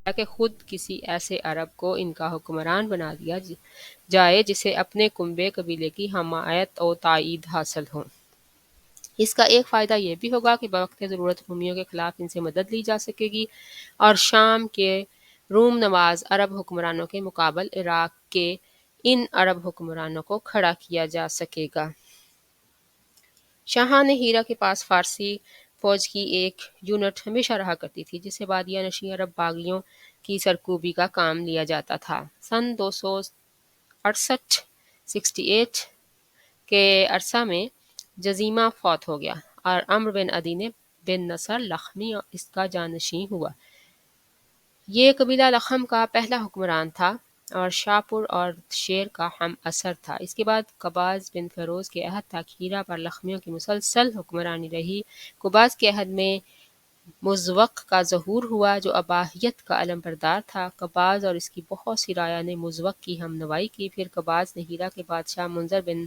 کہ خود کسی ایسے عرب کو ان کا حکمران بنا دیا جائے جسے اپنے کنبے قبیلے کی حمایت و تائید حاصل ہو۔ اس کا ایک فائدہ یہ بھی ہوگا کہ بوقت ضرورت رومیوں کے خلاف ان سے مدد لی جا سکے گی اور شام کے روم نواز عرب حکمرانوں کے مقابل عراق کے ان عرب حکمرانوں کو کھڑا کیا جا سکے گا۔ شاہان ہیرا کے پاس فارسی فوج کی ایک یونٹ ہمیشہ رہا کرتی تھی جسے بادیہ نشین عرب باغیوں کی سرکوبی کا کام لیا جاتا تھا۔ سن 268 کے عرصہ میں جزیمہ فوت ہو گیا اور عمرو بن عدی بن نصر لخمی اس کا جانشین ہوا۔ یہ قبیلہ لخم کا پہلا حکمران تھا اور شاپور اور شیر کا ہم اثر تھا۔ اس کے بعد قباز بن فیروز کے عہد تک ہیرا پر لخمیوں کی مسلسل حکمرانی رہی۔ قباز کے عہد میں مزوق کا ظہور ہوا جو اباحیت کا علم بردار تھا۔ قباز اور اس کی بہت سی رعایا نے مزوق کی ہم نوائی کی۔ پھر قباز نے ہیرا کے بادشاہ منظر بن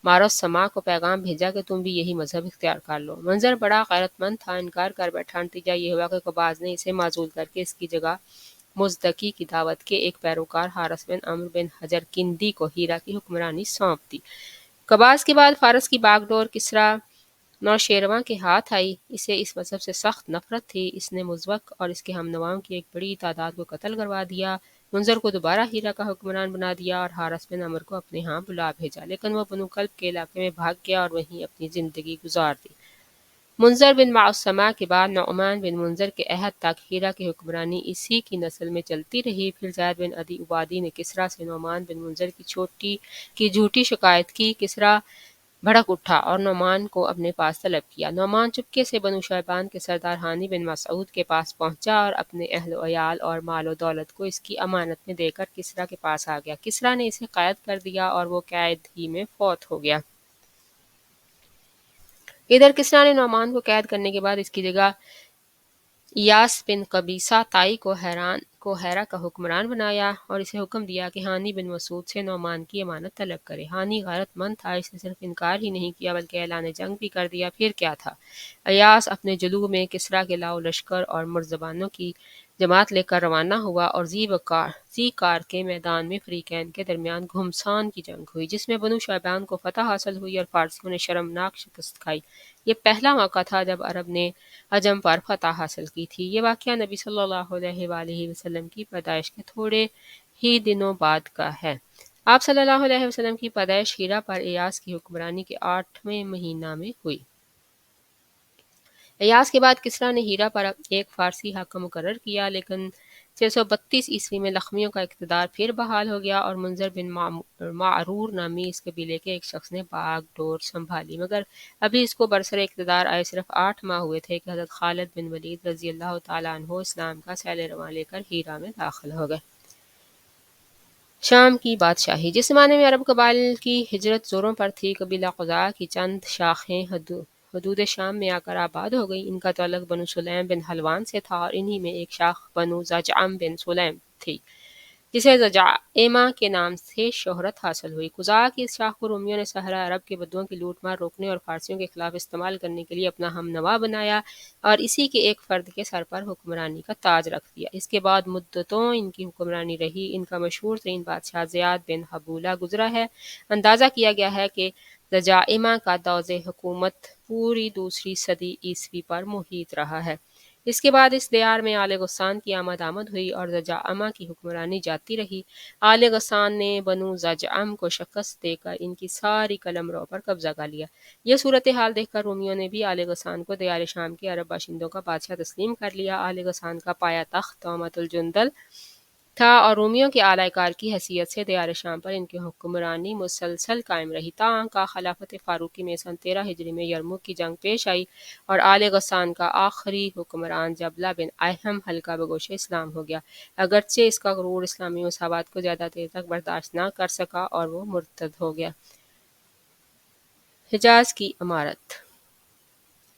ماروس سما کو پیغام بھیجا کہ تم بھی یہی مذہب اختیار کر لو۔ منظر بڑا غیرت مند تھا، انکار کر بیٹھا۔ نتیجہ یہ ہوا کہ قباز نے اسے معزول کر کے اس کی جگہ مزدکی کی دعوت کے ایک پیروکار حارث بن عمرو بن حجر کندی کو ہیرا کی حکمرانی سونپ دی۔ قباز کے بعد فارس کی باغ ڈور کسریٰ نوشیروان کے ہاتھ آئی۔ اسے اس مذہب سے سخت نفرت تھی۔ اس نے مزوق اور اس کے ہم نواؤں کی ایک بڑی تعداد کو قتل کروا دیا۔ منظر کو دوبارہ ہیرا کا حکمران بنا دیا اور حارث بن عمرو کو اپنے ہاں بلا بھیجا، لیکن وہ بنو کلب کے علاقے میں بھاگ گیا اور وہیں اپنی زندگی گزار دی۔ منظر بن معصمہ کے بعد نعمان بن منظر کے عہد تک ہیرا کی حکمرانی اسی کی نسل میں چلتی رہی۔ پھر زید بن عدی عبادی نے کسریٰ سے نعمان بن منظر کی جھوٹی شکایت کی۔ کسریٰ بھڑک اٹھا اور نعمان کو اپنے پاس طلب کیا۔ نعمان چپکے سے بنو شیبان کے سردار ہانی بن مسعود کے پاس پہنچا اور اپنے اہل و عیال اور مال و دولت کو اس کی امانت میں دے کر کسریٰ کے پاس آ گیا۔ کسریٰ نے اسے قید کر دیا اور وہ قید ہی میں فوت ہو گیا۔ ادھر کسریٰ نے نعمان کو قید کرنے کے بعد اس کی جگہ ایاس بن قبیصہ تائی کو ہیرا کا حکمران بنایا اور اسے حکم دیا کہ ہانی بن مسعود سے نعمان کی امانت طلب کرے۔ ہانی غیرت مند تھا، اس نے صرف انکار ہی نہیں کیا بلکہ اعلان جنگ بھی کر دیا۔ پھر کیا تھا، ایاس اپنے جلوہ میں کسریٰ کے لاؤ لشکر اور مرزبانوں کی جماعت لے کر روانہ ہوا اور ذی قار کے میدان میں فریقین کے درمیان گھمسان کی جنگ ہوئی جس میں بنو شیبان کو فتح حاصل ہوئی اور فارسیوں نے شرمناک شکست کھائی۔ یہ پہلا موقع تھا جب عرب نے عجم پر فتح حاصل کی تھی۔ یہ واقعہ نبی صلی اللہ علیہ وآلہ وسلم کی پیدائش کے تھوڑے ہی دنوں بعد کا ہے۔ آپ صلی اللہ علیہ وسلم کی پیدائش ہیرا پر ایاس کی حکمرانی کے 8ویں مہینہ میں ہوئی۔ ایاس کے بعد کسریٰ نے ہیرا پر ایک فارسی حاکم مقرر کیا، لیکن 632 عیسوی میں لخمیوں کا اقتدار پھر بحال ہو گیا اور منظر بن معرور نامی اس قبیلے کے ایک شخص نے باغ ڈور سنبھالی، مگر ابھی اس کو برسر اقتدار آئے صرف 8 ماہ ہوئے تھے کہ حضرت خالد بن ولید رضی اللہ تعالیٰ عنہ اسلام کا سیل رواں لے کر ہیرا میں داخل ہو گئے۔ شام کی بادشاہی۔ جس زمانے میں عرب قبائل کی ہجرت زوروں پر تھی، قبیلہ خزاعہ کی چند شاخیں حدود شام میں آ کر آباد ہو گئیں۔ ان کا تعلق بنو سلیم بن حلوان سے تھا اور انہی میں ایک شاخ بنو زجعم بن سلیم تھی جسے زجائمہ کے نام سے شہرت حاصل ہوئی۔ خزاعہ کی اس شاخ کو رومیوں نے صحرا عرب کے بدوؤں کی لوٹ مار روکنے اور فارسیوں کے خلاف استعمال کرنے کے لیے اپنا ہم نوا بنایا اور اسی کے ایک فرد کے سر پر حکمرانی کا تاج رکھ دیا۔ اس کے بعد مدتوں ان کی حکمرانی رہی۔ ان کا مشہور ترین بادشاہ زیاد بن حبولہ گزرا ہے۔ اندازہ کیا گیا ہے کہ زجائمہ کا دور حکومت پوری دوسری صدی عیسوی پر محیط رہا ہے۔ اس کے بعد اس دیار میں آل غسان کی آمد ہوئی اور زجائمہ کی حکمرانی جاتی رہی۔ آل غسان نے بنو زجعم کو شکست دے کر ان کی ساری قلمرو پر قبضہ کر لیا۔ یہ صورتحال دیکھ کر رومیوں نے بھی آل غسان کو دیار شام کے عرب باشندوں کا بادشاہ تسلیم کر لیا۔ آل غسان کا پایہ تخت طامۃ الجندل تھا اور رومیوں کے اعلی کار کی حیثیت سے دیار شام پر ان کی حکمرانی مسلسل قائم رہی تاکہ خلافت فاروقی میں سن 13 ہجری میں یرموک کی جنگ پیش آئی اور آل غسان کا آخری حکمران جبلہ بن ایہم حلقہ بگوش اسلام ہو گیا، اگرچہ اس کا غرور اسلامی مساوات کو زیادہ دیر تک برداشت نہ کر سکا اور وہ مرتد ہو گیا۔ حجاز کی امارت۔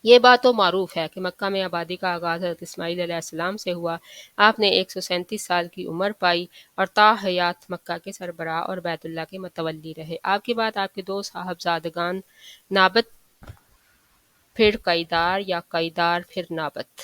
یہ بات تو معروف ہے کہ مکہ میں آبادی کا آغاز حضرت اسماعیل علیہ السلام سے ہوا۔ آپ نے 137 سال کی عمر پائی اور تا حیات مکہ کے سربراہ اور بیت اللہ کے متولی رہے۔ آپ کے بعد آپ کے 2 صاحبزادگان نابت پھر قیدار یا قیدار پھر نابت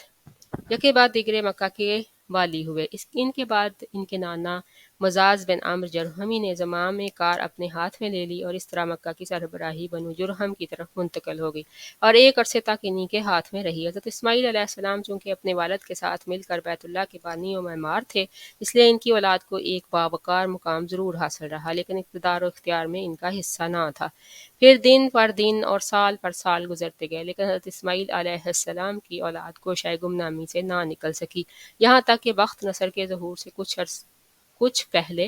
یکے بعد دیگرے مکہ کے والی ہوئے۔ ان کے بعد ان کے نانا مزاز بن عمرو جرہمی نے زمام کار اپنے ہاتھ میں لے لی اور اس طرح مکہ کی سربراہی بنو جرہم کی طرف منتقل ہو گئی اور ایک عرصے تک انہی کے ہاتھ میں رہی۔ حضرت اسماعیل علیہ السلام چونکہ اپنے والد کے ساتھ مل کر بیت اللہ کے بانی و معمار تھے، اس لیے ان کی اولاد کو ایک باوقار مقام ضرور حاصل رہا، لیکن اقتدار و اختیار میں ان کا حصہ نہ تھا۔ پھر دن پر دن اور سال پر سال گزرتے گئے، لیکن حضرت اسماعیل علیہ السلام کی اولاد گوشۂ گمنامی سے نہ نکل سکی، یہاں تک کہ بخت نصر کے ظہور سے کچھ پہلے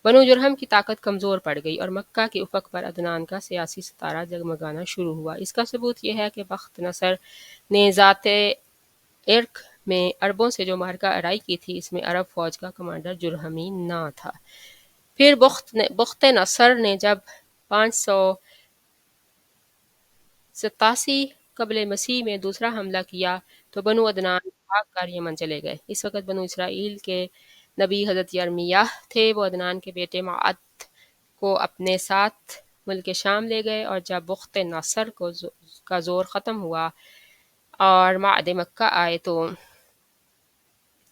بنو جرہم کی طاقت کمزور پڑ گئی اور مکہ کے افق پر عدنان کا سیاسی ستارہ جگمگانا شروع ہوا۔ اس کا ثبوت یہ ہے کہ بخت نصر نے ذات عرق میں عربوں سے جو معرکہ آرائی کی تھی، اس میں عرب فوج کا کمانڈر جرہمی نہ تھا۔ پھر بخت نصر نے جب 587 قبل مسیح میں دوسرا حملہ کیا تو بنو عدنان بھاگ کر یمن چلے گئے۔ اس وقت بنو اسرائیل کے نبی حضرت یرمیاہ تھے، وہ عدنان کے بیٹے معد کو اپنے ساتھ ملک شام لے گئے، اور جب بخت نصر کا زور ختم ہوا اور معد مکہ آئے تو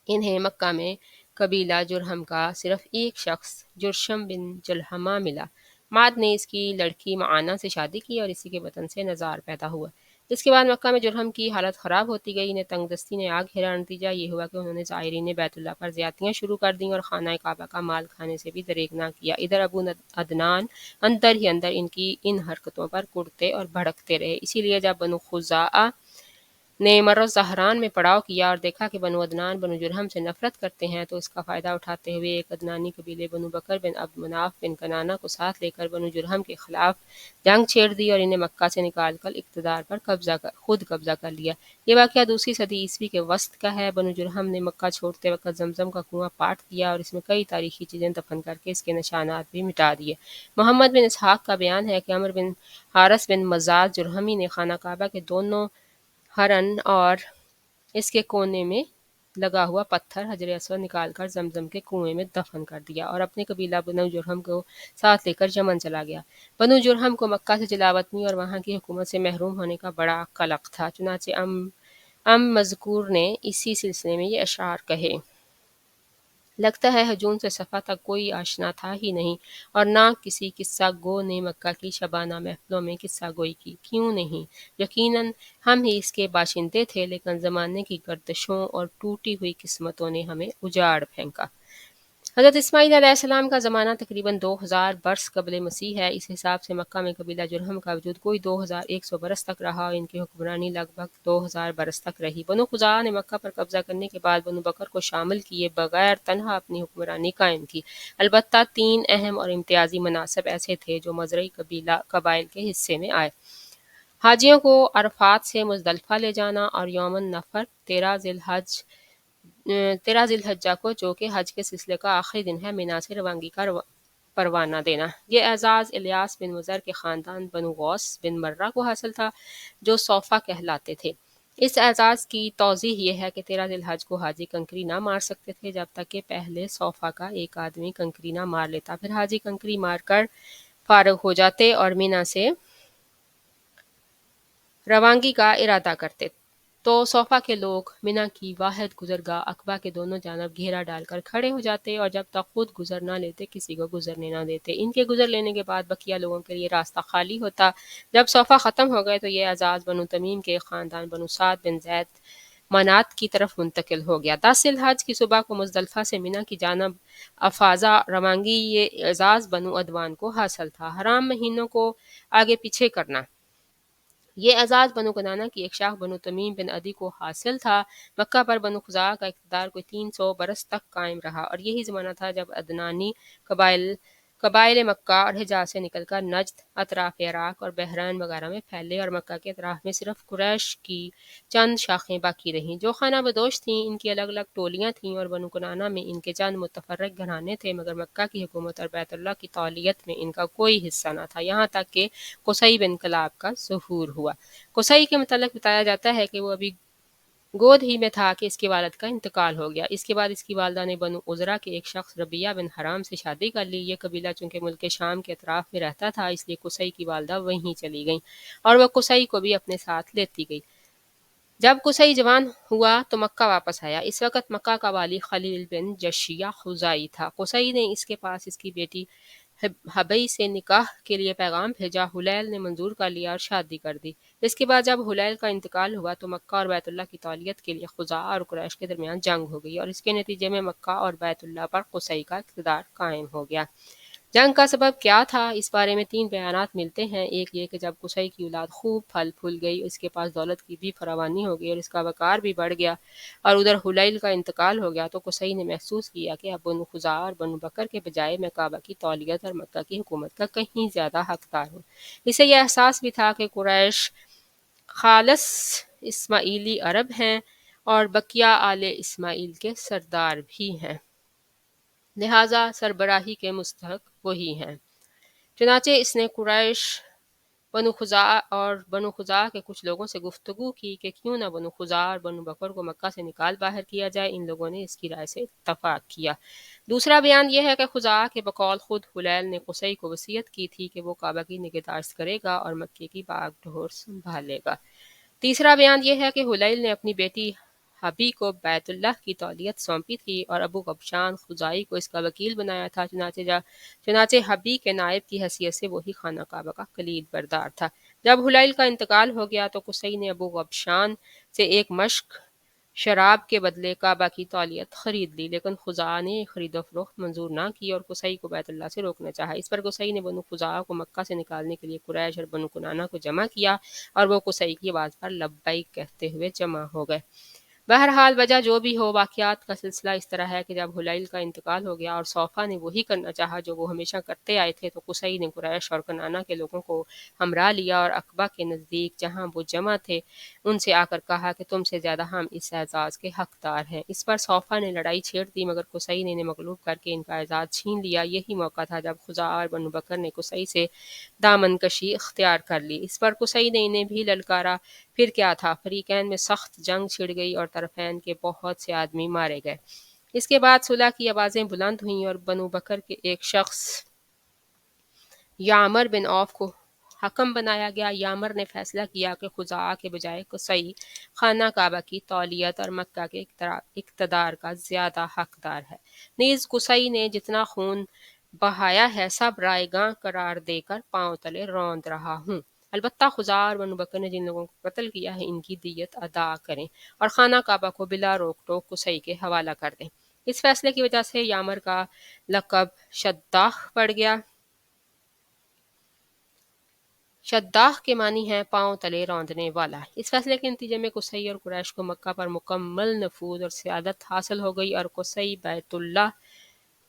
انہیں مکہ میں قبیلہ جرہم کا صرف ایک شخص جرشم بن جلحمہ ملا۔ معد نے اس کی لڑکی معانہ سے شادی کی اور اسی کے وطن سے نزار پیدا ہوا۔ اس کے بعد مکہ میں جرہم کی حالت خراب ہوتی گئی، انہیں تنگ دستی نے آ گھیرا۔ نتیجہ یہ ہوا کہ انہوں نے زائرین بیت اللہ پر زیادتیاں شروع کر دیں اور خانہ کعبہ کا مال کھانے سے بھی دریغ نہ کیا۔ ادھر ابو عدنان اندر ہی اندر ان کی ان حرکتوں پر کڑتے اور بھڑکتے رہے۔ اسی لیے جب بنو خزاعہ نے مر الزہران میں پڑاؤ کیا اور دیکھا کہ بنو عدنان بنو جرہم سے نفرت کرتے ہیں، تو اس کا فائدہ اٹھاتے ہوئے ایک عدنانی قبیلے بنو بکر بن عبد مناف بن کنانہ کو ساتھ لے کر بنو جرہم کے خلاف جنگ چھیڑ دی اور انہیں مکہ سے نکال کر اقتدار پر خود قبضہ کر لیا۔ یہ واقعہ دوسری صدی عیسوی کے وسط کا ہے۔ بنو جرہم نے مکہ چھوڑتے وقت زمزم کا کنواں پاٹ دیا اور اس میں کئی تاریخی چیزیں دفن کر کے اس کے نشانات بھی مٹا دیے۔ محمد بن اسحاق کا بیان ہے کہ عمرو بن حارث بن مزاز جرہمی نے خانہ کعبہ کے دونوں ہرن اور اس کے کونے میں لگا ہوا پتھر حجر اسود نکال کر زمزم کے کنویں میں دفن کر دیا اور اپنے قبیلہ بنو جرہم کو ساتھ لے کر یمن چلا گیا۔ بنو جرہم کو مکہ سے جلاوطنی اور وہاں کی حکومت سے محروم ہونے کا بڑا قلق تھا، چنانچہ مذکور نے اسی سلسلے میں یہ اشعار کہے: لگتا ہے ہجوم سے صفا تک کوئی آشنا تھا ہی نہیں، اور نہ کسی قصہ گو نے مکہ کی شبانہ محفلوں میں قصہ گوئی کی۔ کیوں نہیں؟ یقیناً ہم ہی اس کے باشندے تھے، لیکن زمانے کی گردشوں اور ٹوٹی ہوئی قسمتوں نے ہمیں اجاڑ پھینکا۔ حضرت اسماعیل علیہ السلام کا زمانہ تقریباً 2000 برس قبل مسیح ہے۔ اس حساب سے مکہ میں قبیلہ جرہم کا وجود کوئی 2100 برس تک رہا اور ان کی حکمرانی لگ بھگ 2000 برس تک رہی۔ بنو خزاعہ نے مکہ پر قبضہ کرنے کے بعد بنو بکر کو شامل کیے بغیر تنہا اپنی حکمرانی قائم کی۔ البتہ 3 اہم اور امتیازی مناصب ایسے تھے جو مزرعی قبائل کے حصے میں آئے: حاجیوں کو عرفات سے مزدلفہ لے جانا اور یوم النفر 13 ذی الحجہ کو، جو کہ حج کے سلسلے کا آخری دن ہے، مینا سے روانگی کا پروانہ دینا۔ یہ اعزاز الیاس بن مضر کے خاندان بنو غوث بن مرہ کو حاصل تھا، جو صوفہ کہلاتے تھے۔ اس اعزاز کی توضیح یہ ہے کہ 13 ذی الحج کو حاجی کنکری نہ مار سکتے تھے جب تک کہ پہلے صوفہ کا ایک آدمی کنکری نہ مار لیتا، پھر حاجی کنکری مار کر فارغ ہو جاتے اور مینا سے روانگی کا ارادہ کرتے تو صوفہ کے لوگ مینا کی واحد گزرگاہ عقبہ کے دونوں جانب گھیرا ڈال کر کھڑے ہو جاتے اور جب تک خود گزر نہ لیتے کسی کو گزرنے نہ دیتے۔ ان کے گزر لینے کے بعد بقیہ لوگوں کے لیے راستہ خالی ہوتا۔ جب صوفہ ختم ہو گئے تو یہ اعزاز بنو تمیم کے خاندان بنو سعد بن زید منات کی طرف منتقل ہو گیا۔ 10 ذی الحج کی صبح کو مزدلفہ سے مینا کی جانب افاظہ روانگی یہ اعزاز بنو عدوان کو حاصل تھا۔ حرام مہینوں کو آگے پیچھے کرنا یہ اعزاز بنو کنانہ کی ایک شاخ بنو تمیم بن عدی کو حاصل تھا۔ مکہ پر بنو خزاعہ کا اقتدار کوئی 300 برس تک قائم رہا اور یہی زمانہ تھا جب عدنانی قبائل مکہ اور حجاز سے نکل کر نجد، اطراف عراق اور بحرین وغیرہ میں پھیلے اور مکہ کے اطراف میں صرف قریش کی چند شاخیں باقی رہیں جو خانہ بدوش تھیں۔ ان کی الگ الگ ٹولیاں تھیں اور بنو کنانہ میں ان کے چند متفرق گھرانے تھے، مگر مکہ کی حکومت اور بیت اللہ کی تولیت میں ان کا کوئی حصہ نہ تھا، یہاں تک کہ قصی بن کلاب کا ظہور ہوا۔ قصی کے متعلق بتایا جاتا ہے کہ وہ ابھی گود ہی میں تھا کہ اس کے والد کا انتقال ہو گیا۔ اس کے بعد اس کی والدہ نے بنو عذرہ کے ایک شخص ربیہ بن حرام سے شادی کر لی۔ یہ قبیلہ چونکہ ملک شام کے اطراف میں رہتا تھا، اس لیے قصی کی والدہ وہیں چلی گئیں اور وہ قصی کو بھی اپنے ساتھ لیتی گئی۔ جب قصی جوان ہوا تو مکہ واپس آیا۔ اس وقت مکہ کا والی خلیل بن جشیہ خزاعی تھا۔ قصی نے اس کے پاس اس کی بیٹی حبی سے نکاح کے لیے پیغام بھیجا۔ حلیل نے منظور کر لیا اور شادی کر دی۔ اس کے بعد جب حلیل کا انتقال ہوا تو مکہ اور بیت اللہ کی تولیت کے لیے خزاعہ اور قریش کے درمیان جنگ ہو گئی اور اس کے نتیجے میں مکہ اور بیت اللہ پر قصی کا اقتدار قائم ہو گیا۔ جنگ کا سبب کیا تھا؟ اس بارے میں 3 بیانات ملتے ہیں۔ ایک یہ کہ جب قصی کی اولاد خوب پھل پھول گئی، اس کے پاس دولت کی بھی فراوانی ہو گئی اور اس کا وقار بھی بڑھ گیا، اور ادھر حلیل کا انتقال ہو گیا تو قصی نے محسوس کیا کہ اب بنو خزاعہ اور بنو بکر کے بجائے میں کعبہ کی تولیت اور مکہ کی حکومت کا کہیں زیادہ حقدار ہوں۔ اسے یہ احساس بھی تھا کہ قریش خالص اسماعیلی عرب ہیں اور بقیہ آل اسماعیل کے سردار بھی ہیں، لہٰذا سربراہی کے مستحق وہی ہیں۔ چنانچہ اس نے قریش، بنو خزاعہ کے کچھ لوگوں سے گفتگو کی کہ کیوں نہ بنو خزاعہ اور بنو بکر کو مکہ سے نکال باہر کیا جائے۔ ان لوگوں نے اس کی رائے سے اتفاق کیا۔ دوسرا بیان یہ ہے کہ خزاعہ کے بقول خود حلیل نے قصی کو وصیت کی تھی کہ وہ کعبہ کی نگہداشت کرے گا اور مکے کی باغ ڈور سنبھالے گا۔ تیسرا بیان یہ ہے کہ حلیل نے اپنی بیٹی حبی کو بیت اللہ کی تولیت سونپی تھی اور ابو غبشان خزاعی کو اس کا وکیل بنایا تھا۔ چنانچہ حبی کے نائب کی حیثیت سے وہی خانہ کعبہ کا کلید بردار تھا۔ جب حلیل کا انتقال ہو گیا تو قصی نے ابو غبشان سے 1 مشق شراب کے بدلے کعبہ کی تولیت خرید لی، لیکن خزاعہ نے خرید و فروخت منظور نہ کی اور قصی کو بیت اللہ سے روکنا چاہا۔ اس پر قصی نے بنو خزاعہ کو مکہ سے نکالنے کے لیے قریش اور بنو کنانہ کو جمع کیا اور وہ قصی کی آواز پر لبیک کہتے ہوئے جمع ہو گئے۔ بہرحال وجہ جو بھی ہو، واقعات کا سلسلہ اس طرح ہے کہ جب حلیل کا انتقال ہو گیا اور صوفہ نے وہی کرنا چاہا جو وہ ہمیشہ کرتے آئے تھے، تو قصی نے قریش اور کنانہ کے لوگوں کو ہمراہ لیا اور عقبہ کے نزدیک جہاں وہ جمع تھے ان سے آ کر کہا کہ تم سے زیادہ ہم اس اعزاز کے حقدار ہیں۔ اس پر صوفہ نے لڑائی چھیڑ دی، مگر قصی نے انہیں مغلوب کر کے ان کا اعزاز چھین لیا۔ یہی موقع تھا جب خزاعہ اور بنو بکر نے قصی سے دامن کشی اختیار کر لی۔ اس پر قصی نے انہیں بھی للکارا۔ پھر کیا تھا، فریقین میں سخت جنگ چھڑ گئی اور طرفین کے بہت سے آدمی مارے گئے۔ اس کے بعد صلح کی آوازیں بلند ہوئیں اور بنو بکر کے ایک شخص یامر بن عوف کو حکم بنایا گیا۔ یامر نے فیصلہ کیا کہ خزاعہ کے بجائے قصی خانہ کعبہ کی تولیت اور مکہ کے اقتدار کا زیادہ حقدار ہے۔ نیز قصی نے جتنا خون بہایا ہے سب رائے گاں قرار دے کر پاؤں تلے روند رہا ہوں۔ البتہ خزاعہ اور بنو بکر نے جن لوگوں کو قتل کیا ہے ان کی دیت ادا کریں اور خانہ کعبہ کو بلا روک ٹوک قصی کے حوالہ کر دیں۔ اس فیصلے کی وجہ سے یامر کا لقب شداخ پڑ گیا۔ شداخ کے معنی ہے پاؤں تلے روندنے والا۔ اس فیصلے کے نتیجے میں قصی اور قریش کو مکہ پر مکمل نفوذ اور سیادت حاصل ہو گئی اور قصی بیت اللہ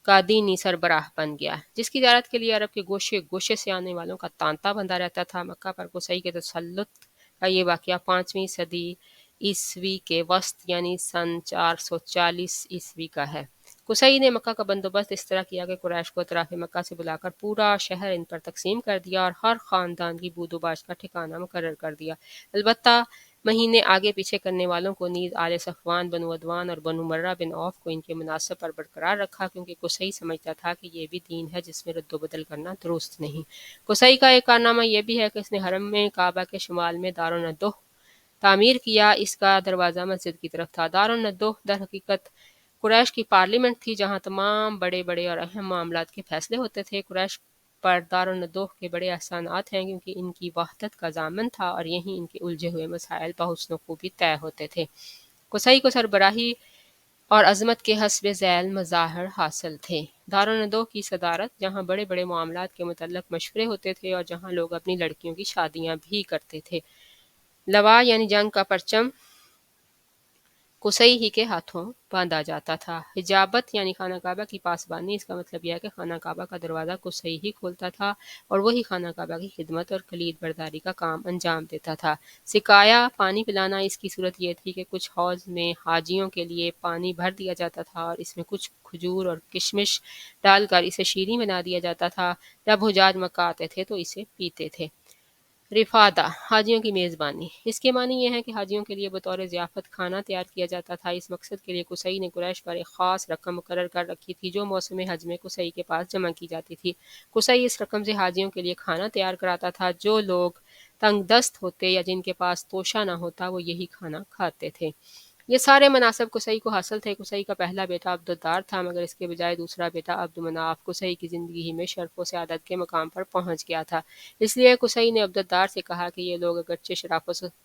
کا دینی سربراہ بن گیا، جس کی زیارت کے لیے عرب کے گوشے گوشے سے آنے والوں کا تانتا بندھا رہتا تھا۔ مکہ پر قصی کے تسلط کا یہ واقعہ 5ویں صدی عیسوی کے وسط یعنی سن 440 عیسوی کا ہے۔ قصی نے مکہ کا بندوبست اس طرح کیا کہ قریش کو اطراف مکہ سے بلا کر پورا شہر ان پر تقسیم کر دیا اور ہر خاندان کی بود و باش کا ٹھکانہ مقرر کر دیا۔ البتہ مہینے آگے پیچھے کرنے والوں کو نیز آل صفوان، بنو عدوان اور بنو مرہ بن عوف کو ان کے مناصب پر برقرار رکھا، کیونکہ قصی سمجھتا تھا کہ یہ بھی دین ہے جس میں رد و بدل کرنا درست نہیں۔ قصی کا ایک کارنامہ یہ بھی ہے کہ اس نے حرم میں کعبہ کے شمال میں دار الندوہ تعمیر کیا۔ اس کا دروازہ مسجد کی طرف تھا۔ دار الندوہ در حقیقت قریش کی پارلیمنٹ تھی جہاں تمام بڑے بڑے اور اہم معاملات کے فیصلے ہوتے تھے۔ قریش پر دار الندوہ کے بڑے احسانات ہیں کیونکہ ان کی وحدت کا ضامن تھا اور یہیں ان کے الجھے ہوئے مسائل بحسن و خوبی طے ہوتے تھے۔ قصی کو سربراہی اور عظمت کے حسب ذیل مظاہر حاصل تھے۔ دار الندوہ کی صدارت، جہاں بڑے بڑے معاملات کے متعلق مشورے ہوتے تھے اور جہاں لوگ اپنی لڑکیوں کی شادیاں بھی کرتے تھے۔ لوا یعنی جنگ کا پرچم قصی ہی کے ہاتھوں باندھا جاتا تھا۔ حجابت یعنی خانہ کعبہ کی پاسبانی، اس کا مطلب یہ ہے کہ خانہ کعبہ کا دروازہ قصی ہی کھولتا تھا اور وہی خانہ کعبہ کی خدمت اور کلید برداری کا کام انجام دیتا تھا۔ سقایا پانی پلانا، اس کی صورت یہ تھی کہ کچھ حوض میں حاجیوں کے لیے پانی بھر دیا جاتا تھا اور اس میں کچھ کھجور اور کشمش ڈال کر اسے شیریں بنا دیا جاتا تھا۔ جب حجاج مکہ آتے تھے تو اسے پیتے تھے۔ رفادہ حاجیوں کی میزبانی، اس کے معنی یہ ہے کہ حاجیوں کے لیے بطور ضیافت کھانا تیار کیا جاتا تھا۔ اس مقصد کے لیے قصی نے قریش پر ایک خاص رقم مقرر کر رکھی تھی جو موسم حج میں قصی کے پاس جمع کی جاتی تھی۔ قصی اس رقم سے حاجیوں کے لیے کھانا تیار کراتا تھا۔ جو لوگ تنگ دست ہوتے یا جن کے پاس توشہ نہ ہوتا وہ یہی کھانا کھاتے تھے۔ یہ سارے مناصب قصی کو حاصل تھے۔ قصی کا پہلا بیٹا عبدالدار تھا، مگر اس کے بجائے دوسرا بیٹا عبد مناف قصی کی زندگی ہی میں شرف و سعادت کے مقام پر پہنچ گیا تھا۔ اس لیے قصی نے عبدالدار سے کہا کہ یہ لوگ اگرچہ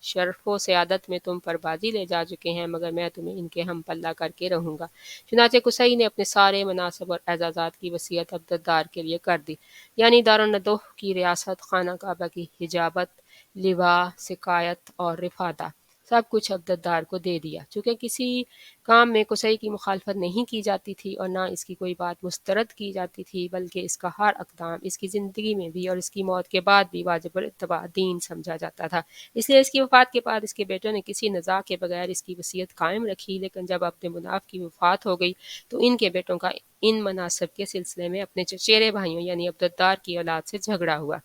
شرف و سعادت میں تم پر بازی لے جا چکے ہیں، مگر میں تمہیں ان کے ہم پلہ کر کے رہوں گا۔ چنانچہ قصی نے اپنے سارے مناصب اور اعزازات کی وصیت عبدالدار کے لیے کر دی، یعنی دارالندوہ کی ریاست، خانہ کعبہ کی حجابت، لواء، سقایت اور رفادہ، سب کچھ عبدالدار کو دے دیا۔ چونکہ کسی کام میں قصی کی مخالفت نہیں کی جاتی تھی اور نہ اس کی کوئی بات مسترد کی جاتی تھی، بلکہ اس کا ہر اقدام اس کی زندگی میں بھی اور اس کی موت کے بعد بھی واجب الاتباع دین سمجھا جاتا تھا۔ اس لیے اس کی وفات کے بعد اس کے بیٹوں نے کسی نزاع کے بغیر اس کی وصیت قائم رکھی، لیکن جب عبد مناف کی وفات ہو گئی تو ان کے بیٹوں کا ان مناصب کے سلسلے میں اپنے چچیرے بھائیوں یعنی عبدالدار کی اولاد سے جھگڑا ہوا۔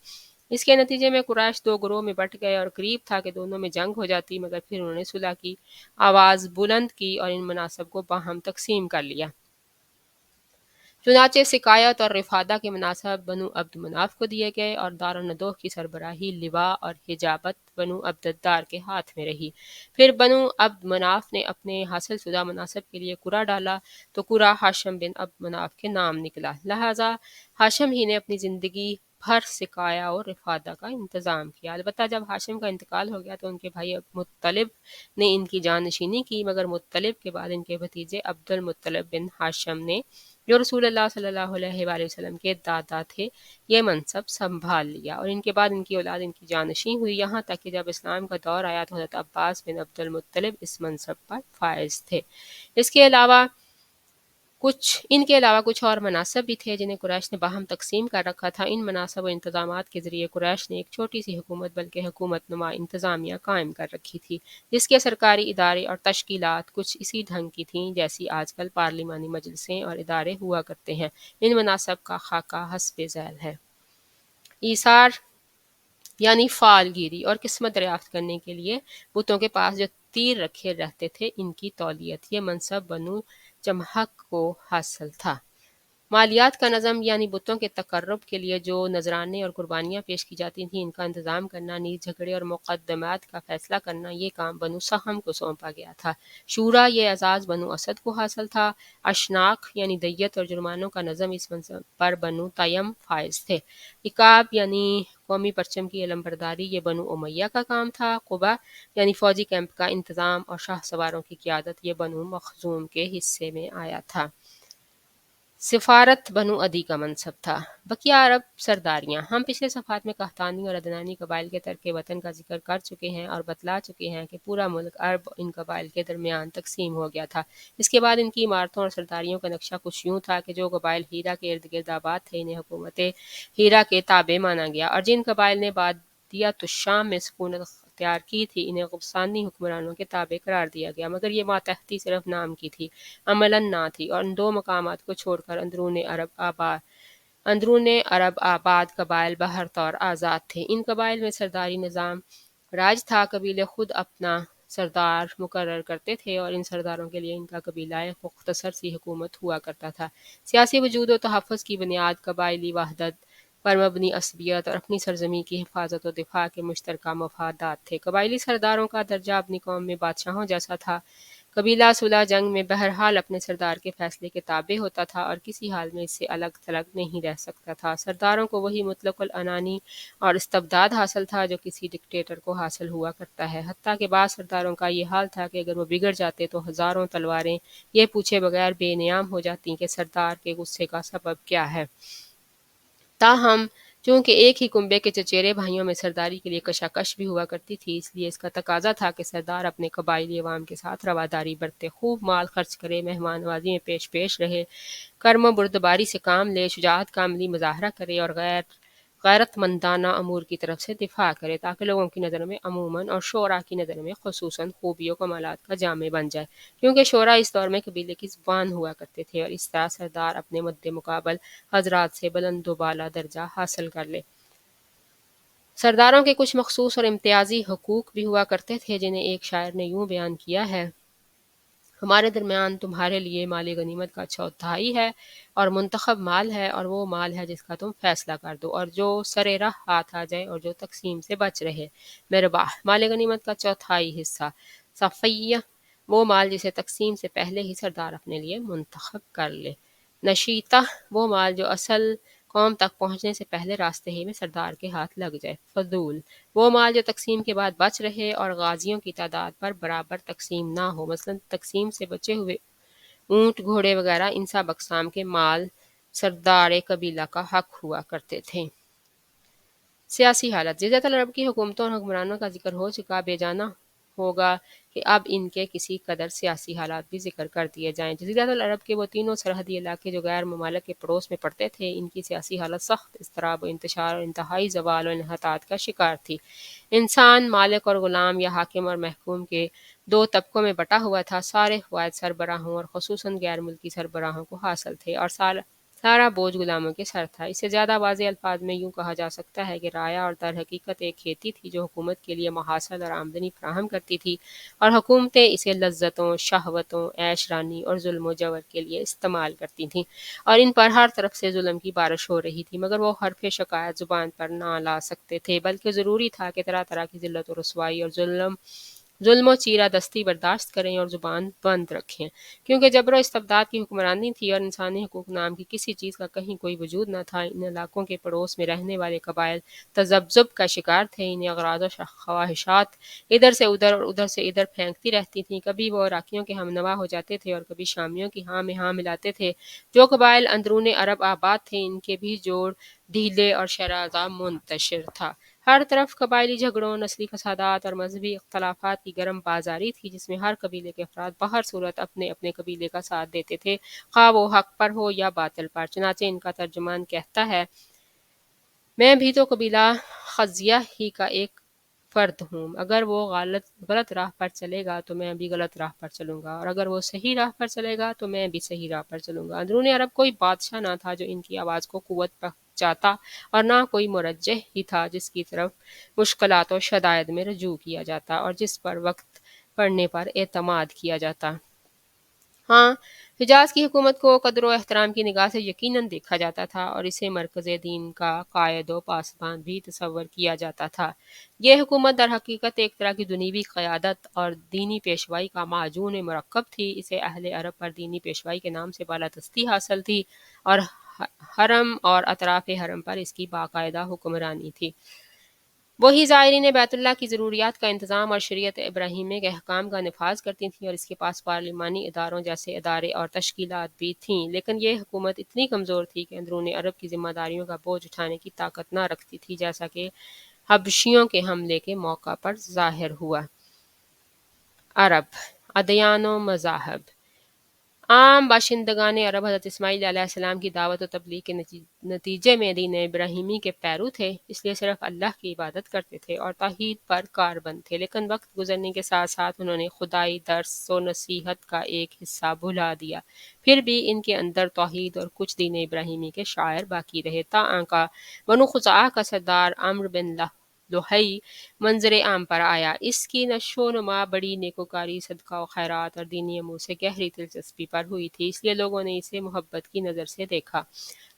اس کے نتیجے میں قریش دو گروہ میں بٹ گئے اور قریب تھا کہ دونوں میں جنگ ہو جاتی، مگر پھر انہوں نے صلح کی آواز بلند کی اور ان مناصب کو باہم تقسیم کر لیا۔ چنانچہ سقایت اور رفادہ کے مناصب بنو عبد مناف کو دیے گئے اور دارالندوہ کی سربراہی، لواء اور حجابت بنو عبدالدار کے ہاتھ میں رہی۔ پھر بنو عبد مناف نے اپنے حاصل شدہ مناصب کے لیے قرعہ ڈالا تو قرعہ ہاشم بن عبد مناف کے نام نکلا، لہذا ہاشم ہی نے اپنی زندگی بھر سقایا اور رفادہ کا انتظام کیا۔ البتہ جب ہاشم کا انتقال ہو گیا تو ان کے بھائی مطلب نے ان کی جانشینی کی، مگر مطلب کے بعد ان کے بھتیجے عبد المطلب بن ہاشم نے، جو رسول اللہ صلی اللہ علیہ وآلہ وسلم کے دادا تھے، یہ منصب سنبھال لیا اور ان کے بعد ان کی اولاد ان کی جانشین ہوئی، یہاں تک کہ جب اسلام کا دور آیا تو حضرت عباس بن عبد المطلب اس منصب پر فائز تھے۔ ان کے علاوہ کچھ اور مناصب بھی تھے جنہیں قریش نے باہم تقسیم کر رکھا تھا۔ ان مناصب و انتظامات کے ذریعے قریش نے ایک چھوٹی سی حکومت بلکہ حکومت نما انتظامیہ قائم کر رکھی تھی، جس کے سرکاری ادارے اور تشکیلات کچھ اسی ڈھنگ کی تھیں جیسی آج کل پارلیمانی مجلسیں اور ادارے ہوا کرتے ہیں۔ ان مناصب کا خاکہ حسب ذیل ہے: ایثار یعنی فعال گیری اور قسمت دریافت کرنے کے لیے بتوں کے پاس جو تیر رکھے رہتے تھے ان کی تولیت، یہ منصب بنو جمحق کو حاصل تھا۔ مالیات کا نظم یعنی بتوں کے تقرب کے لیے جو نذرانے اور قربانیاں پیش کی جاتی تھیں ان کا انتظام کرنا، نیز جھگڑے اور مقدمات کا فیصلہ کرنا، یہ کام بنو سہم کو سونپا گیا تھا۔ شورا، یہ اعزاز بنو اسد کو حاصل تھا۔ اشناق یعنی دیت اور جرمانوں کا نظم، اس منصب پر بنو تیم فائز تھے۔ عقاب یعنی قومی پرچم کی علم برداری، یہ بنو امیہ کا کام تھا۔ قبہ یعنی فوجی کیمپ کا انتظام اور شاہ سواروں کی قیادت، یہ بنو مخزوم کے حصے میں آیا تھا۔ سفارت بنو عدی کا منصب تھا۔ بقیہ عرب سرداریاں: ہم پچھلے صفحات میں قحطانی اور عدنانی قبائل کے ترک وطن کا ذکر کر چکے ہیں اور بتلا چکے ہیں کہ پورا ملک عرب ان قبائل کے درمیان تقسیم ہو گیا تھا۔ اس کے بعد ان کی عمارتوں اور سرداریوں کا نقشہ کچھ یوں تھا کہ جو قبائل ہیرا کے ارد گرد آباد تھے انہیں حکومت ہیرا کے تابع مانا گیا، اور جن قبائل نے بادیۃ الشام میں سکونت اختیار کی تھی انہیں غسانی حکمرانوں کے تابع قرار دیا گیا، مگر یہ ماتحتی صرف نام کی تھی، عملاً نہ تھی، اور ان دو مقامات کو چھوڑ کر اندرون عرب آباد قبائل بہر طور آزاد تھے۔ ان قبائل میں سرداری نظام راج تھا، قبیلے خود اپنا سردار مقرر کرتے تھے اور ان سرداروں کے لیے ان کا قبیلہ ایک مختصر سی حکومت ہوا کرتا تھا۔ سیاسی وجود و تحفظ کی بنیاد قبائلی وحدت پر مبنی عصبیت اور اپنی سرزمین کی حفاظت و دفاع کے مشترکہ مفادات تھے۔ قبائلی سرداروں کا درجہ اپنی قوم میں بادشاہوں جیسا تھا۔ قبیلہ صلح جنگ میں بہرحال اپنے سردار کے فیصلے کے تابع ہوتا تھا اور کسی حال میں اس سے الگ تھلگ نہیں رہ سکتا تھا۔ سرداروں کو وہی مطلق العنانی اور استبداد حاصل تھا جو کسی ڈکٹیٹر کو حاصل ہوا کرتا ہے، حتیٰ کہ بعض سرداروں کا یہ حال تھا کہ اگر وہ بگڑ جاتے تو ہزاروں تلواریں یہ پوچھے بغیر بے نیام ہو جاتیں کہ سردار کے غصے کا سبب کیا ہے۔ تاہم چونکہ ایک ہی کنبے کے چچیرے بھائیوں میں سرداری کے لیے کشاکش بھی ہوا کرتی تھی، اس لیے اس کا تقاضا تھا کہ سردار اپنے قبائلی عوام کے ساتھ رواداری برتے، خوب مال خرچ کرے، مہمان نوازی میں پیش رہے، کرم و بردباری سے کام لے، شجاعت کا عملی مظاہرہ کرے اور غیرت مندانہ امور کی طرف سے دفاع کرے، تاکہ لوگوں کی نظر میں عموماً اور شورا کی نظر میں خصوصاً خوبی و کمالات کا جامع بن جائے، کیونکہ شورا اس دور میں قبیلے کی زبان ہوا کرتے تھے اور اس طرح سردار اپنے مد مقابل حضرات سے بلند و بالا درجہ حاصل کر لے۔ سرداروں کے کچھ مخصوص اور امتیازی حقوق بھی ہوا کرتے تھے جنہیں ایک شاعر نے یوں بیان کیا ہے: ہمارے درمیان تمہارے لیے مال غنیمت کا چوتھائی ہے اور منتخب مال ہے، اور وہ مال ہے جس کا تم فیصلہ کر دو، اور جو سرے راہ ہاتھ آ جائے اور جو تقسیم سے بچ رہے۔ میرے باہ، مال غنیمت کا چوتھائی حصہ صفیہ، وہ مال جسے تقسیم سے پہلے ہی سردار اپنے لیے منتخب کر لے۔ نشیطہ، وہ مال جو اصل قوم تک پہنچنے سے پہلے راستے ہی میں سردار کے ہاتھ لگ جائے۔ فضول، وہ مال جو تقسیم کے بعد بچ رہے اور غازیوں کی تعداد پر برابر تقسیم نہ ہو، مثلا تقسیم سے بچے ہوئے اونٹ، گھوڑے وغیرہ، ان سب اقسام کے مال سردار قبیلہ کا حق ہوا کرتے تھے۔ سیاسی حالت، جزیرۃ العرب کی حکومتوں اور حکمرانوں کا ذکر ہو چکا، بے جانا ہوگا کہ اب ان کے کسی قدر سیاسی حالات بھی ذکر کر دیے جائیں۔ جزیرۃ العرب کے وہ تینوں سرحدی علاقے جو غیر ممالک کے پڑوس میں پڑتے تھے، ان کی سیاسی حالت سخت اضطراب و انتشار اور انتہائی زوال و انحطاط کا شکار تھی۔ انسان مالک اور غلام یا حاکم اور محکوم کے دو طبقوں میں بٹا ہوا تھا۔ سارے فوائد سربراہوں اور خصوصاً غیر ملکی سربراہوں کو حاصل تھے اور سارا بوجھ غلاموں کے سر تھا۔ اسے زیادہ واضح الفاظ میں یوں کہا جا سکتا ہے کہ رعایا اور در حقیقت ایک کھیتی تھی جو حکومت کے لیے محاصل اور آمدنی فراہم کرتی تھی، اور حکومتیں اسے لذتوں، شہوتوں، عیش رانی اور ظلم و جور کے لیے استعمال کرتی تھیں، اور ان پر ہر طرف سے ظلم کی بارش ہو رہی تھی، مگر وہ حرف شکایت زبان پر نہ لا سکتے تھے، بلکہ ضروری تھا کہ طرح طرح کی ذلت و رسوائی اور ظلم و چیرہ دستی برداشت کریں اور زبان بند رکھیں، کیونکہ جبر و استبداد کی حکمرانی تھی اور انسانی حقوق نام کی کسی چیز کا کہیں کوئی وجود نہ تھا۔ ان علاقوں کے پڑوس میں رہنے والے قبائل تذبذب کا شکار تھے، انہیں اغراض و خواہشات ادھر سے ادھر اور ادھر سے ادھر پھینکتی رہتی تھیں، کبھی وہ عراقیوں کے ہم نوا ہو جاتے تھے اور کبھی شامیوں کی ہاں میں ہاں ملاتے تھے۔ جو قبائل اندرون عرب آباد تھے، ان کے بھی جوڑ ڈھیلے اور شرازہ منتشر تھا۔ ہر طرف قبائلی جھگڑوں، نسلی فسادات اور مذہبی اختلافات کی گرم بازاری تھی، جس میں ہر قبیلے کے افراد بہر صورت اپنے اپنے قبیلے کا ساتھ دیتے تھے، خواہ وہ حق پر ہو یا باطل پر۔ چنانچہ ان کا ترجمان کہتا ہے، میں بھی تو قبیلہ خزیہ ہی کا ایک فرد ہوں، اگر وہ غلط راہ پر چلے گا تو میں بھی غلط راہ پر چلوں گا، اور اگر وہ صحیح راہ پر چلے گا تو میں بھی صحیح راہ پر چلوں گا۔ اندرون عرب کوئی بادشاہ نہ تھا جو ان کی آواز کو قوت پہنچاتا، اور نہ کوئی مرجح ہی تھا جس کی طرف مشکلات و شدائد میں رجوع کیا جاتا اور جس پر وقت پڑنے پر اعتماد کیا جاتا۔ ہاں، حجاز کی حکومت کو قدر و احترام کی نگاہ سے یقیناً دیکھا جاتا تھا اور اسے مرکز دین کا قائد و پاسبان بھی تصور کیا جاتا تھا۔ یہ حکومت در حقیقت ایک طرح کی دنیوی قیادت اور دینی پیشوائی کا معجون مرکب تھی۔ اسے اہل عرب پر دینی پیشوائی کے نام سے بالادستی حاصل تھی، اور حرم اور اطراف حرم پر اس کی باقاعدہ حکمرانی تھی۔ وہی زائرین بیت اللہ کی ضروریات کا انتظام اور شریعت ابراہیمیہ کے احکام کا نفاذ کرتی تھیں، اور اس کے پاس پارلیمانی اداروں جیسے ادارے اور تشکیلات بھی تھیں، لیکن یہ حکومت اتنی کمزور تھی کہ اندرون عرب کی ذمہ داریوں کا بوجھ اٹھانے کی طاقت نہ رکھتی تھی، جیسا کہ حبشیوں کے حملے کے موقع پر ظاہر ہوا۔ عرب، ادیان و مذاہب۔ عام باشندگان عرب حضرت اسماعیل علیہ السلام کی دعوت و تبلیغ کے نتیجے میں دین ابراہیمی کے پیرو تھے، اس لیے صرف اللہ کی عبادت کرتے تھے اور توحید پر کاربند تھے، لیکن وقت گزرنے کے ساتھ ساتھ انہوں نے خدائی درس و نصیحت کا ایک حصہ بھلا دیا، پھر بھی ان کے اندر توحید اور کچھ دین ابراہیمی کے شاعر باقی رہے، تاں کا بنو خزاعہ کا سردار عمرو بن لحی منظر عام پر آیا۔ اس کی نشو و نما بڑی نیکوکاری، صدقہ و خیرات اور دینی امور سے گہری دلچسپی پر ہوئی تھی، اس لیے لوگوں نے اسے محبت کی نظر سے دیکھا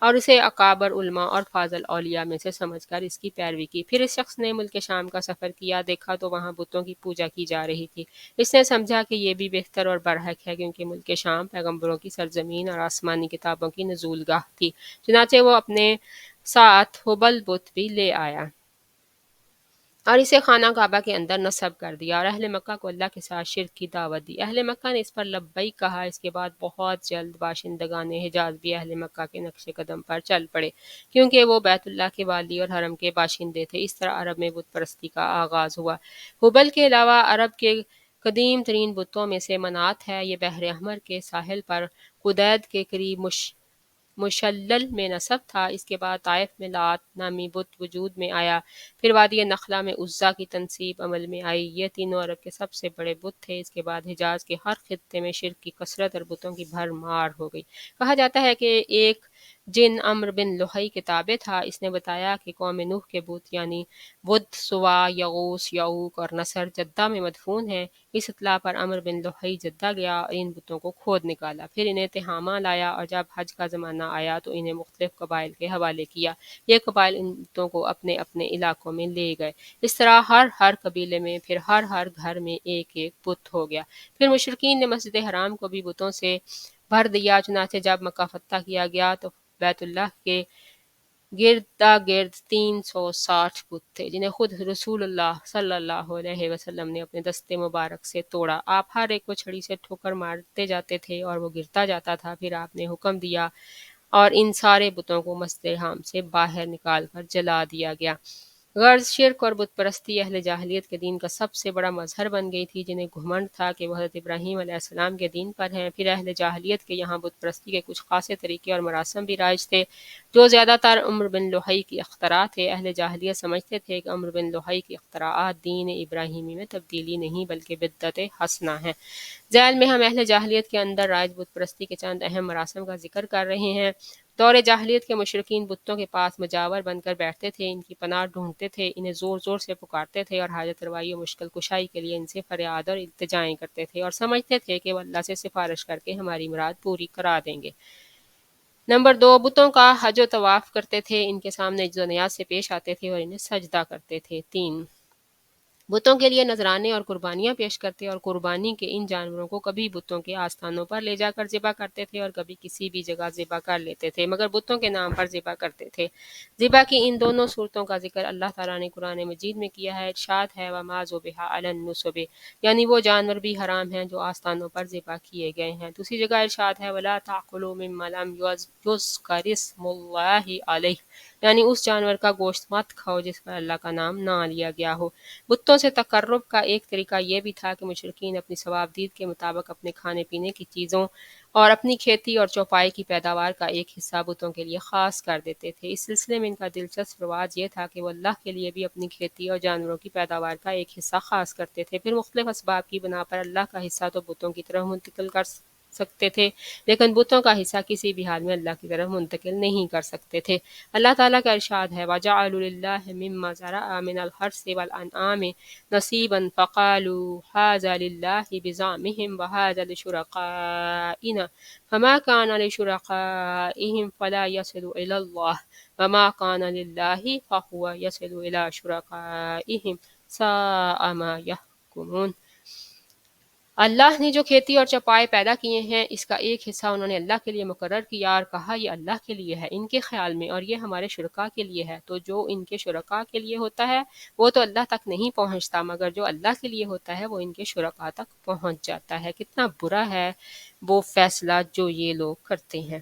اور اسے اکابر علماء اور فاضل اولیاء میں سے سمجھ کر اس کی پیروی کی۔ پھر اس شخص نے ملک شام کا سفر کیا، دیکھا تو وہاں بتوں کی پوجا کی جا رہی تھی۔ اس نے سمجھا کہ یہ بھی بہتر اور برحق ہے، کیونکہ ملک شام پیغمبروں کی سرزمین اور آسمانی کتابوں کی نزول گاہ تھی، چنانچہ وہ اپنے ساتھ ہبل بت بھی لے آیا اور اسے خانہ کعبہ کے اندر نصب کر دیا، اور اہل مکہ کو اللہ کے ساتھ شرک کی دعوت دی۔ اہل مکہ نے اس پر لبیک کہا۔ اس کے بعد بہت جلد باشندگان حجاز بھی اہل مکہ کے نقش قدم پر چل پڑے، کیونکہ وہ بیت اللہ کے والی اور حرم کے باشندے تھے۔ اس طرح عرب میں بت پرستی کا آغاز ہوا۔ ہبل کے علاوہ عرب کے قدیم ترین بتوں میں سے منات ہے۔ یہ بحر احمر کے ساحل پر قدید کے قریب مشلل میں نصب تھا۔ اس کے بعد طائف میں لات نامی بت وجود میں آیا، پھر وادی نخلا میں عزا کی تنصیب عمل میں آئی۔ یہ تینوں عرب کے سب سے بڑے بت تھے۔ اس کے بعد حجاز کے ہر خطے میں شرک کی کثرت اور بتوں کی بھرمار ہو گئی۔ کہا جاتا ہے کہ ایک جن عمر بن لحی کے تابع تھا، اس نے بتایا کہ قوم نوح کے بت یعنی ود، سوا، یغوث، یعوق اور نصر جدہ میں مدفون ہیں۔ اس اطلاع پر عمر بن لحی جدہ گیا اور ان بتوں کو کھود نکالا، پھر انہیں تہامہ لایا اور جب حج کا زمانہ آیا تو انہیں مختلف قبائل کے حوالے کیا۔ یہ قبائل ان بتوں کو اپنے اپنے علاقوں میں لے گئے۔ اس طرح ہر قبیلے میں پھر ہر گھر میں ایک ایک بت ہو گیا۔ پھر مشرکین نے مسجد حرام کو بھی بتوں سے بھر دیا، چنانچہ جب مکہ فتح کیا گیا تو بیت اللہ کے گردا گرد 360 بت تھے، جنہیں خود رسول اللہ صلی اللہ علیہ وسلم نے اپنے دستے مبارک سے توڑا۔ آپ ہر ایک کو چھڑی سے ٹھوکر مارتے جاتے تھے اور وہ گرتا جاتا تھا، پھر آپ نے حکم دیا اور ان سارے بتوں کو مسجد حرام سے باہر نکال کر جلا دیا گیا۔ غرض شرک اور بت پرستی اہل جاہلیت کے دین کا سب سے بڑا مظہر بن گئی تھی، جنہیں گھمنڈ تھا کہ وہ حضرت ابراہیم علیہ السلام کے دین پر ہیں۔ پھر اہل جاہلیت کے یہاں بت پرستی کے کچھ خاصے طریقے اور مراسم بھی رائج تھے، جو زیادہ تر عمر بن لحی کی اختراع تھے۔ اہل جاہلیت سمجھتے تھے کہ عمر بن لحی کی اختراعات دین ابراہیمی میں تبدیلی نہیں بلکہ بدعت حسنہ ہیں۔ ذیل میں ہم اہل جاہلیت کے اندر رائج بت پرستی کے چند اہم مراسم کا ذکر کر رہے ہیں۔ دور جاہلیت کے مشرکین بتوں کے پاس مجاور بن کر بیٹھتے تھے، ان کی پناہ ڈھونڈتے تھے، انہیں زور زور سے پکارتے تھے اور حاجت روائی و مشکل کشائی کے لیے ان سے فریاد اور التجائیں کرتے تھے اور سمجھتے تھے کہ وہ اللہ سے سفارش کر کے ہماری مراد پوری کرا دیں گے۔ نمبر 2، بتوں کا حج و طواف کرتے تھے، ان کے سامنے عجز و نیاز سے پیش آتے تھے اور انہیں سجدہ کرتے تھے۔ 3، بتوں کے لیے نذرانے اور قربانیاں پیش کرتے اور قربانی کے ان جانوروں کو کبھی بتوں کے آستانوں پر لے جا کر ذبح کرتے تھے اور کبھی کسی بھی جگہ ذبح کر لیتے تھے، مگر بتوں کے نام پر ذبح کرتے تھے۔ ذبح کی ان دونوں صورتوں کا ذکر اللہ تعالیٰ نے قرآن مجید میں کیا ہے۔ ارشاد ہے وَمَا ذُبِحَ عَلَى النُّصُبِ، یعنی وہ جانور بھی حرام ہیں جو آستانوں پر ذبح کیے گئے ہیں۔ دوسری جگہ ارشاد ہے وَلَا تَأْكُلُوا مِمَّا لَمْ يُذْكَرِ اسْمُ اللَّهِ عَلَيْهِ، یعنی اس جانور کا گوشت مت کھاؤ جس پر اللہ کا نام نہ لیا گیا ہو۔ بتوں سے تقرب کا ایک طریقہ یہ بھی تھا کہ مشرکین اپنی ثوابدید کے مطابق اپنے کھانے پینے کی چیزوں اور اپنی کھیتی اور چوپائی کی پیداوار کا ایک حصہ بتوں کے لیے خاص کر دیتے تھے۔ اس سلسلے میں ان کا دلچسپ رواج یہ تھا کہ وہ اللہ کے لیے بھی اپنی کھیتی اور جانوروں کی پیداوار کا ایک حصہ خاص کرتے تھے، پھر مختلف اسباب کی بنا پر اللہ کا حصہ تو بتوں کی طرف منتقل کر سکتے تھے، لیکن بتوں کا حصہ کسی بھی حال میں اللہ کی طرف منتقل نہیں کر سکتے تھے۔ اللہ تعالیٰ کا ارشاد ہے وَجَعَلُوا لِلَّهِ مِمَّا زَرَعَ مِنَ الْحَرْثِ وَالْأَنْعَامِ نَصِيبًا فَقَالُوا هَٰذَا لِلَّهِ بِزَعْمِهِمْ وَهَٰذَا لِشُرَكَائِنَا فَمَا كَانَ لِشُرَكَائِهِمْ فَلَا يَصِلُ إِلَى اللَّهِ وَمَا كَانَ لِلَّهِ فَهُوَ يَصِلُ إِلَىٰ شُرَكَائِهِمْ سَاءَ مَا يَحْكُمُونَ۔ اللہ نے جو کھیتی اور چوپائے پیدا کیے ہیں اس کا ایک حصہ انہوں نے اللہ کے لیے مقرر کیا اور کہا یہ اللہ کے لیے ہے ان کے خیال میں، اور یہ ہمارے شرکاء کے لیے ہے، تو جو ان کے شرکاء کے لیے ہوتا ہے وہ تو اللہ تک نہیں پہنچتا، مگر جو اللہ کے لیے ہوتا ہے وہ ان کے شرکاء تک پہنچ جاتا ہے۔ کتنا برا ہے وہ فیصلہ جو یہ لوگ کرتے ہیں۔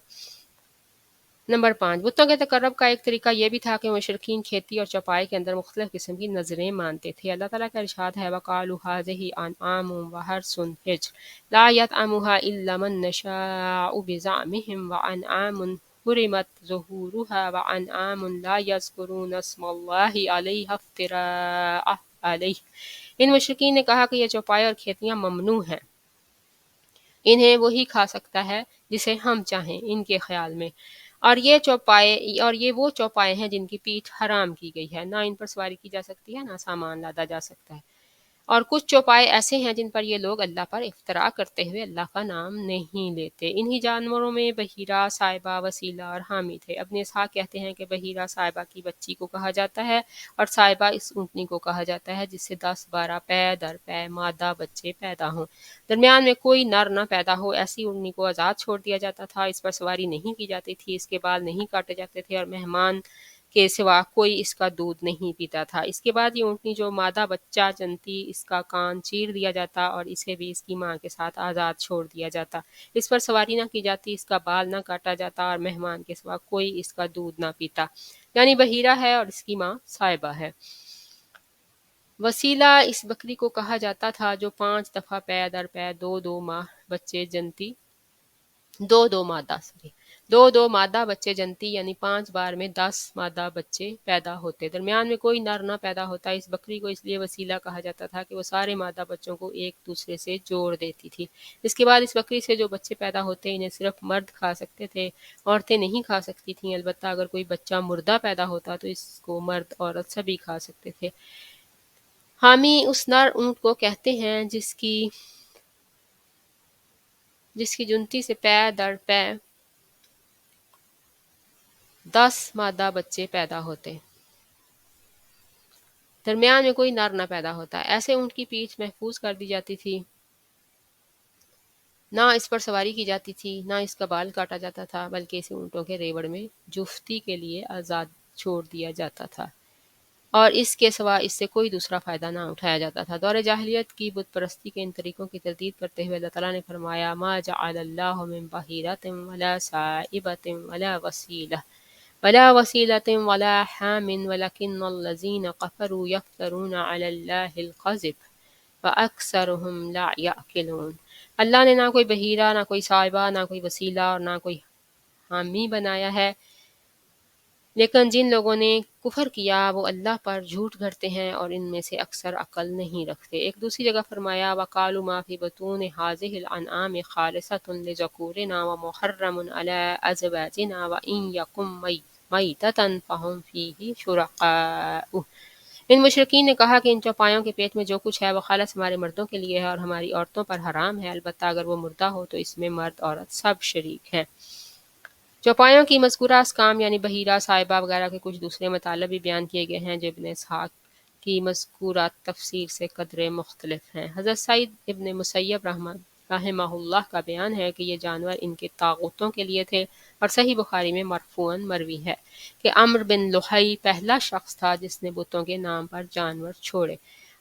نمبر 5، بتوں کے تقرب کا ایک طریقہ یہ بھی تھا کہ مشرکین کھیتی اور چوپائی کے اندر مختلف قسم کی نظریں مانتے تھے۔ اللہ تعالیٰ کا ارشاد ہے وَقَالُوا هَٰذِهِ أَنْعَامٌ وَحَرْثٌ حِجْرٌ لَا يَطْعَمُهَا إِلَّا مَن نَّشَاءُ بِزَعْمِهِمْ وَأَنْعَامٌ حُرِمَتْ ظُهُورُهَا وَأَنْعَامٌ لَا يَذْكُرُونَ اسْمَ اللَّهِ عَلَيْهَا افْتِرَاءً عَلَيْهِ۔ ان مشرکین نے کہا کہ یہ چوپائے اور کھیتیاں ممنوع ہیں، انہیں وہی کھا سکتا ہے جسے ہم چاہیں ان کے خیال میں، اور یہ وہ چوپائے ہیں جن کی پیٹھ حرام کی گئی ہے، نہ ان پر سواری کی جا سکتی ہے نہ سامان لادا جا سکتا ہے، اور کچھ چوپائے ایسے ہیں جن پر یہ لوگ اللہ پر افتراء کرتے ہوئے اللہ کا نام نہیں لیتے۔ انہی جانوروں میں بحیرہ، صائبہ، وسیلہ اور حامی تھے۔ ابن اسحاق کہتے ہیں کہ بحیرہ صائبہ کی بچی کو کہا جاتا ہے اور صائبہ اس اونٹنی کو کہا جاتا ہے جس سے 10-12 پے در پے مادہ بچے پیدا ہوں، درمیان میں کوئی نر نہ پیدا ہو، ایسی اونٹنی کو آزاد چھوڑ دیا جاتا تھا، اس پر سواری نہیں کی جاتی تھی، اس کے بال نہیں کاٹے جاتے تھے اور مہمان کے سوا کوئی اس کا دودھ نہیں پیتا تھا۔ اس کے بعد یہ اونٹنی جو مادہ بچہ جنتی اس کا کان چیر دیا جاتا اور اسے بھی اس کی ماں کے ساتھ آزاد چھوڑ دیا جاتا، اس پر سواری نہ کی جاتی، اس کا بال نہ کاٹا جاتا اور مہمان کے سوا کوئی اس کا دودھ نہ پیتا، یعنی بحیرہ ہے اور اس کی ماں صائبہ ہے۔ وسیلہ اس بکری کو کہا جاتا تھا جو 5 دفعہ پے در پے 2 ماہ بچے جنتی 2 مادہ دو دو مادہ بچے جنتی یعنی 5 بار میں 10 مادہ بچے پیدا ہوتے، درمیان میں کوئی نر نہ پیدا ہوتا۔ اس بکری کو اس لیے وسیلہ کہا جاتا تھا کہ وہ سارے مادہ بچوں کو ایک دوسرے سے جوڑ دیتی تھی۔ اس کے بعد اس بکری سے جو بچے پیدا ہوتے انہیں صرف مرد کھا سکتے تھے، عورتیں نہیں کھا سکتی تھیں، البتہ اگر کوئی بچہ مردہ پیدا ہوتا تو اس کو مرد عورت سبھی کھا سکتے تھے۔ حامی اس نر اونٹ کو کہتے ہیں جس کی جنتی سے پے در پے 10 مادہ بچے پیدا ہوتے، درمیان میں کوئی نر نہ پیدا ہوتا۔ ایسے اونٹ کی پیٹھ محفوظ کر دی جاتی تھی، نہ اس پر سواری کی جاتی تھی، نہ اس کا بال کاٹا جاتا تھا، بلکہ اسے اونٹوں کے ریوڑ میں جفتی کے لیے آزاد چھوڑ دیا جاتا تھا اور اس کے سوا اس سے کوئی دوسرا فائدہ نہ اٹھایا جاتا تھا۔ دور جاہلیت کی بت پرستی کے ان طریقوں کی تردید کرتے ہوئے اللہ تعالیٰ نے فرمایا ما جعل اللہ من بحیرۃ ولا سائبۃ ولا وسیلۃ ولا حام ولکن الذین کفروا یفترون علی اللہ الکذب وَأَكْثَرُهُمْ لَا يَعْقِلُونَ۔ اللہ نے نہ کوئی بحیرہ، نہ کوئی صائبہ، نہ کوئی وسیلہ اور نہ کوئی حامی بنایا ہے، لیکن جن لوگوں نے کفر کیا وہ اللہ پر جھوٹ گھڑتے ہیں اور ان میں سے اکثر عقل نہیں رکھتے۔ ایک دوسری جگہ فرمایا وَقَالُوا مَا فِي بُطُونِ هَٰذِهِ الْأَنْعَامِ خَالِصَةٌ لِذَكُورِنَا وَمُحَرَّمٌ عَلَىٰ أَزْوَاجِنَا وَإِن يَكُن مَيْتَةً فَهُمْ فِيهِ شُرَكَاءُ۔ ان مشرکین نے کہا کہ ان چوپایوں کے پیٹ میں جو کچھ ہے وہ خالص ہمارے مردوں کے لیے ہے اور ہماری عورتوں پر حرام ہے، البتہ اگر وہ مردہ ہو تو اس میں مرد عورت سب شریک ہیں۔ چوپایوں کی مذکورہ احکام یعنی بحیرہ، صائبہ وغیرہ کے کچھ دوسرے مطالب بھی بیان کیے گئے ہیں جو ابن اسحاق کی مذکورہ تفسیر سے قدرے مختلف ہیں۔ حضرت سعید ابن مسیب رحمہ اللہ کا بیان ہے کہ یہ جانور ان کے طاغوتوں کے لیے تھے، اور صحیح بخاری میں مرفوعاً مروی ہے کہ عمرو بن لحی پہلا شخص تھا جس نے بتوں کے نام پر جانور چھوڑے۔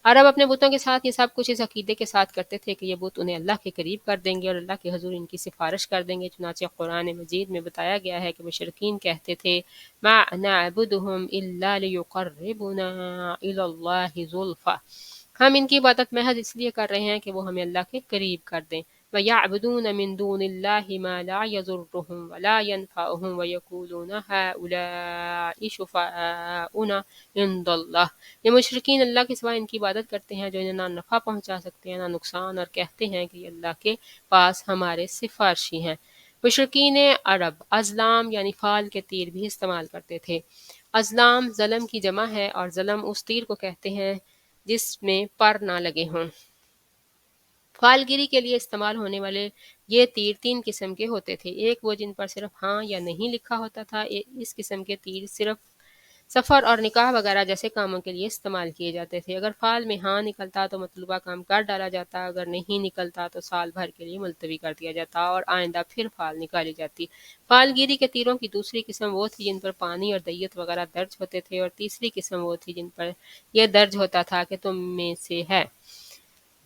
عرب اپنے بتوں کے ساتھ یہ سب کچھ اس عقیدے کے ساتھ کرتے تھے کہ یہ بت انہیں اللہ کے قریب کر دیں گے اور اللہ کے حضور ان کی سفارش کر دیں گے، چنانچہ قرآن مجید میں بتایا گیا ہے کہ مشرکین کہتے تھے ما نعبدهم الا ليقربونا الى اللہ زلفى، ہم ان کی عبادت محض اس لیے کر رہے ہیں کہ وہ ہمیں اللہ کے قریب کر دیں۔ وَيَعْبُدُونَ مِن دُونِ اللَّهِ مَا لَا يَضُرُّهُمْ وَلَا يَنفَعُهُمْ وَيَقُولُونَ هَٰؤُلَاءِ شُفَعَاؤُنَا عِندَ اللَّهِ، یہ مشرکین اللہ کے سوا ان کی عبادت کرتے ہیں جو انہیں نہ نفع پہنچا سکتے ہیں نہ نقصان، اور کہتے ہیں کہ یہ اللہ کے پاس ہمارے سفارشی ہیں۔ مشرکین عرب ازلام یعنی فال کے تیر بھی استعمال کرتے تھے۔ ازلام ظلم کی جمع ہے اور ظلم اس تیر کو کہتے ہیں جس میں پر نہ لگے ہوں۔ فال گیری کے لیے استعمال ہونے والے یہ تیر 3 قسم کے ہوتے تھے، ایک وہ جن پر صرف ہاں یا نہیں لکھا ہوتا تھا، اس قسم کے تیر صرف سفر اور نکاح وغیرہ جیسے کاموں کے لیے استعمال کیے جاتے تھے۔ اگر فال میں ہاں نکلتا تو مطلوبہ کام کر ڈالا جاتا، اگر نہیں نکلتا تو سال بھر کے لیے ملتوی کر دیا جاتا اور آئندہ پھر فال نکالی جاتی۔ فال گیری کے تیروں کی دوسری قسم وہ تھی جن پر پانی اور دیت وغیرہ درج ہوتے تھے، اور تیسری قسم وہ تھی جن پر یہ درج ہوتا تھا کہ تم میں سے ہے،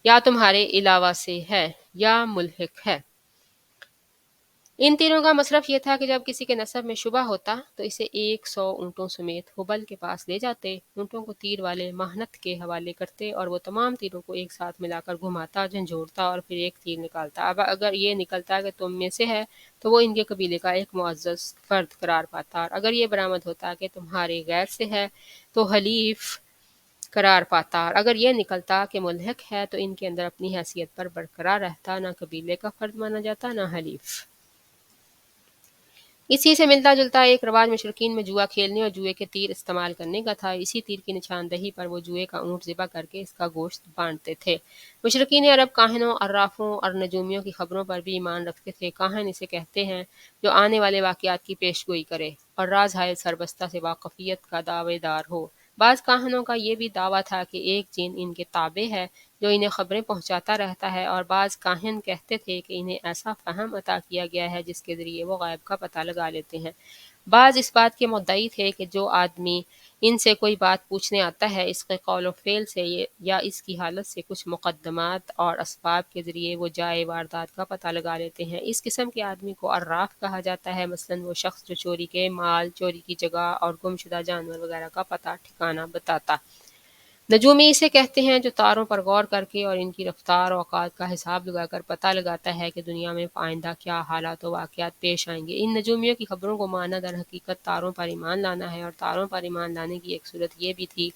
یا تمہارے علاوہ سے ہے، یا ملحق ہے۔ ان تیروں کا مصرف یہ تھا کہ جب کسی کے نسب میں شبہ ہوتا تو اسے 100 اونٹوں سمیت حبل کے پاس لے جاتے، اونٹوں کو تیر والے مہنت کے حوالے کرتے اور وہ تمام تیروں کو ایک ساتھ ملا کر گھماتا، جھنجھوڑتا اور پھر ایک تیر نکالتا۔ اب اگر یہ نکلتا کہ تم میں سے ہے تو وہ ان کے قبیلے کا ایک معزز فرد قرار پاتا، اور اگر یہ برآمد ہوتا کہ تمہارے غیر سے ہے تو حلیف قرار پاتا، اور اگر یہ نکلتا کہ ملحق ہے تو ان کے اندر اپنی حیثیت پر برقرار رہتا، نہ قبیلے کا فرد مانا جاتا نہ حلیف۔ اسی سے ملتا جلتا ایک رواج مشرکین میں جوا کھیلنے اور جوئے کے تیر استعمال کرنے کا تھا، اسی تیر کی نشاندہی پر وہ جوئے کا اونٹ ذبح کر کے اس کا گوشت بانٹتے تھے۔ مشرکین عرب کاہنوں، عرافوں اور نجومیوں کی خبروں پر بھی ایمان رکھتے تھے۔ کاہن اسے کہتے ہیں جو آنے والے واقعات کی پیش گوئی کرے اور راز حائل سربستہ سے واقفیت کا دعوے دار ہو۔ بعض کاہنوں کا یہ بھی دعویٰ تھا کہ ایک جن ان کے تابع ہے جو انہیں خبریں پہنچاتا رہتا ہے، اور بعض کاہن کہتے تھے کہ انہیں ایسا فہم عطا کیا گیا ہے جس کے ذریعے وہ غیب کا پتہ لگا لیتے ہیں۔ بعض اس بات کے مدعی تھے کہ جو آدمی ان سے کوئی بات پوچھنے آتا ہے، اس کے قول و فعل سے یا اس کی حالت سے کچھ مقدمات اور اسباب کے ذریعے وہ جائے واردات کا پتہ لگا لیتے ہیں۔ اس قسم کے آدمی کو عراف کہا جاتا ہے، مثلاً وہ شخص جو چوری کے مال، چوری کی جگہ اور گم شدہ جانور وغیرہ کا پتہ ٹھکانہ بتاتا۔ نجومی اسے کہتے ہیں جو تاروں پر غور کر کے اور ان کی رفتار و اوقات کا حساب لگا کر پتہ لگاتا ہے کہ دنیا میں آئندہ کیا حالات و واقعات پیش آئیں گے۔ ان نجومیوں کی خبروں کو ماننا در حقیقت تاروں پر ایمان لانا ہے، اور تاروں پر ایمان لانے کی ایک صورت یہ بھی تھی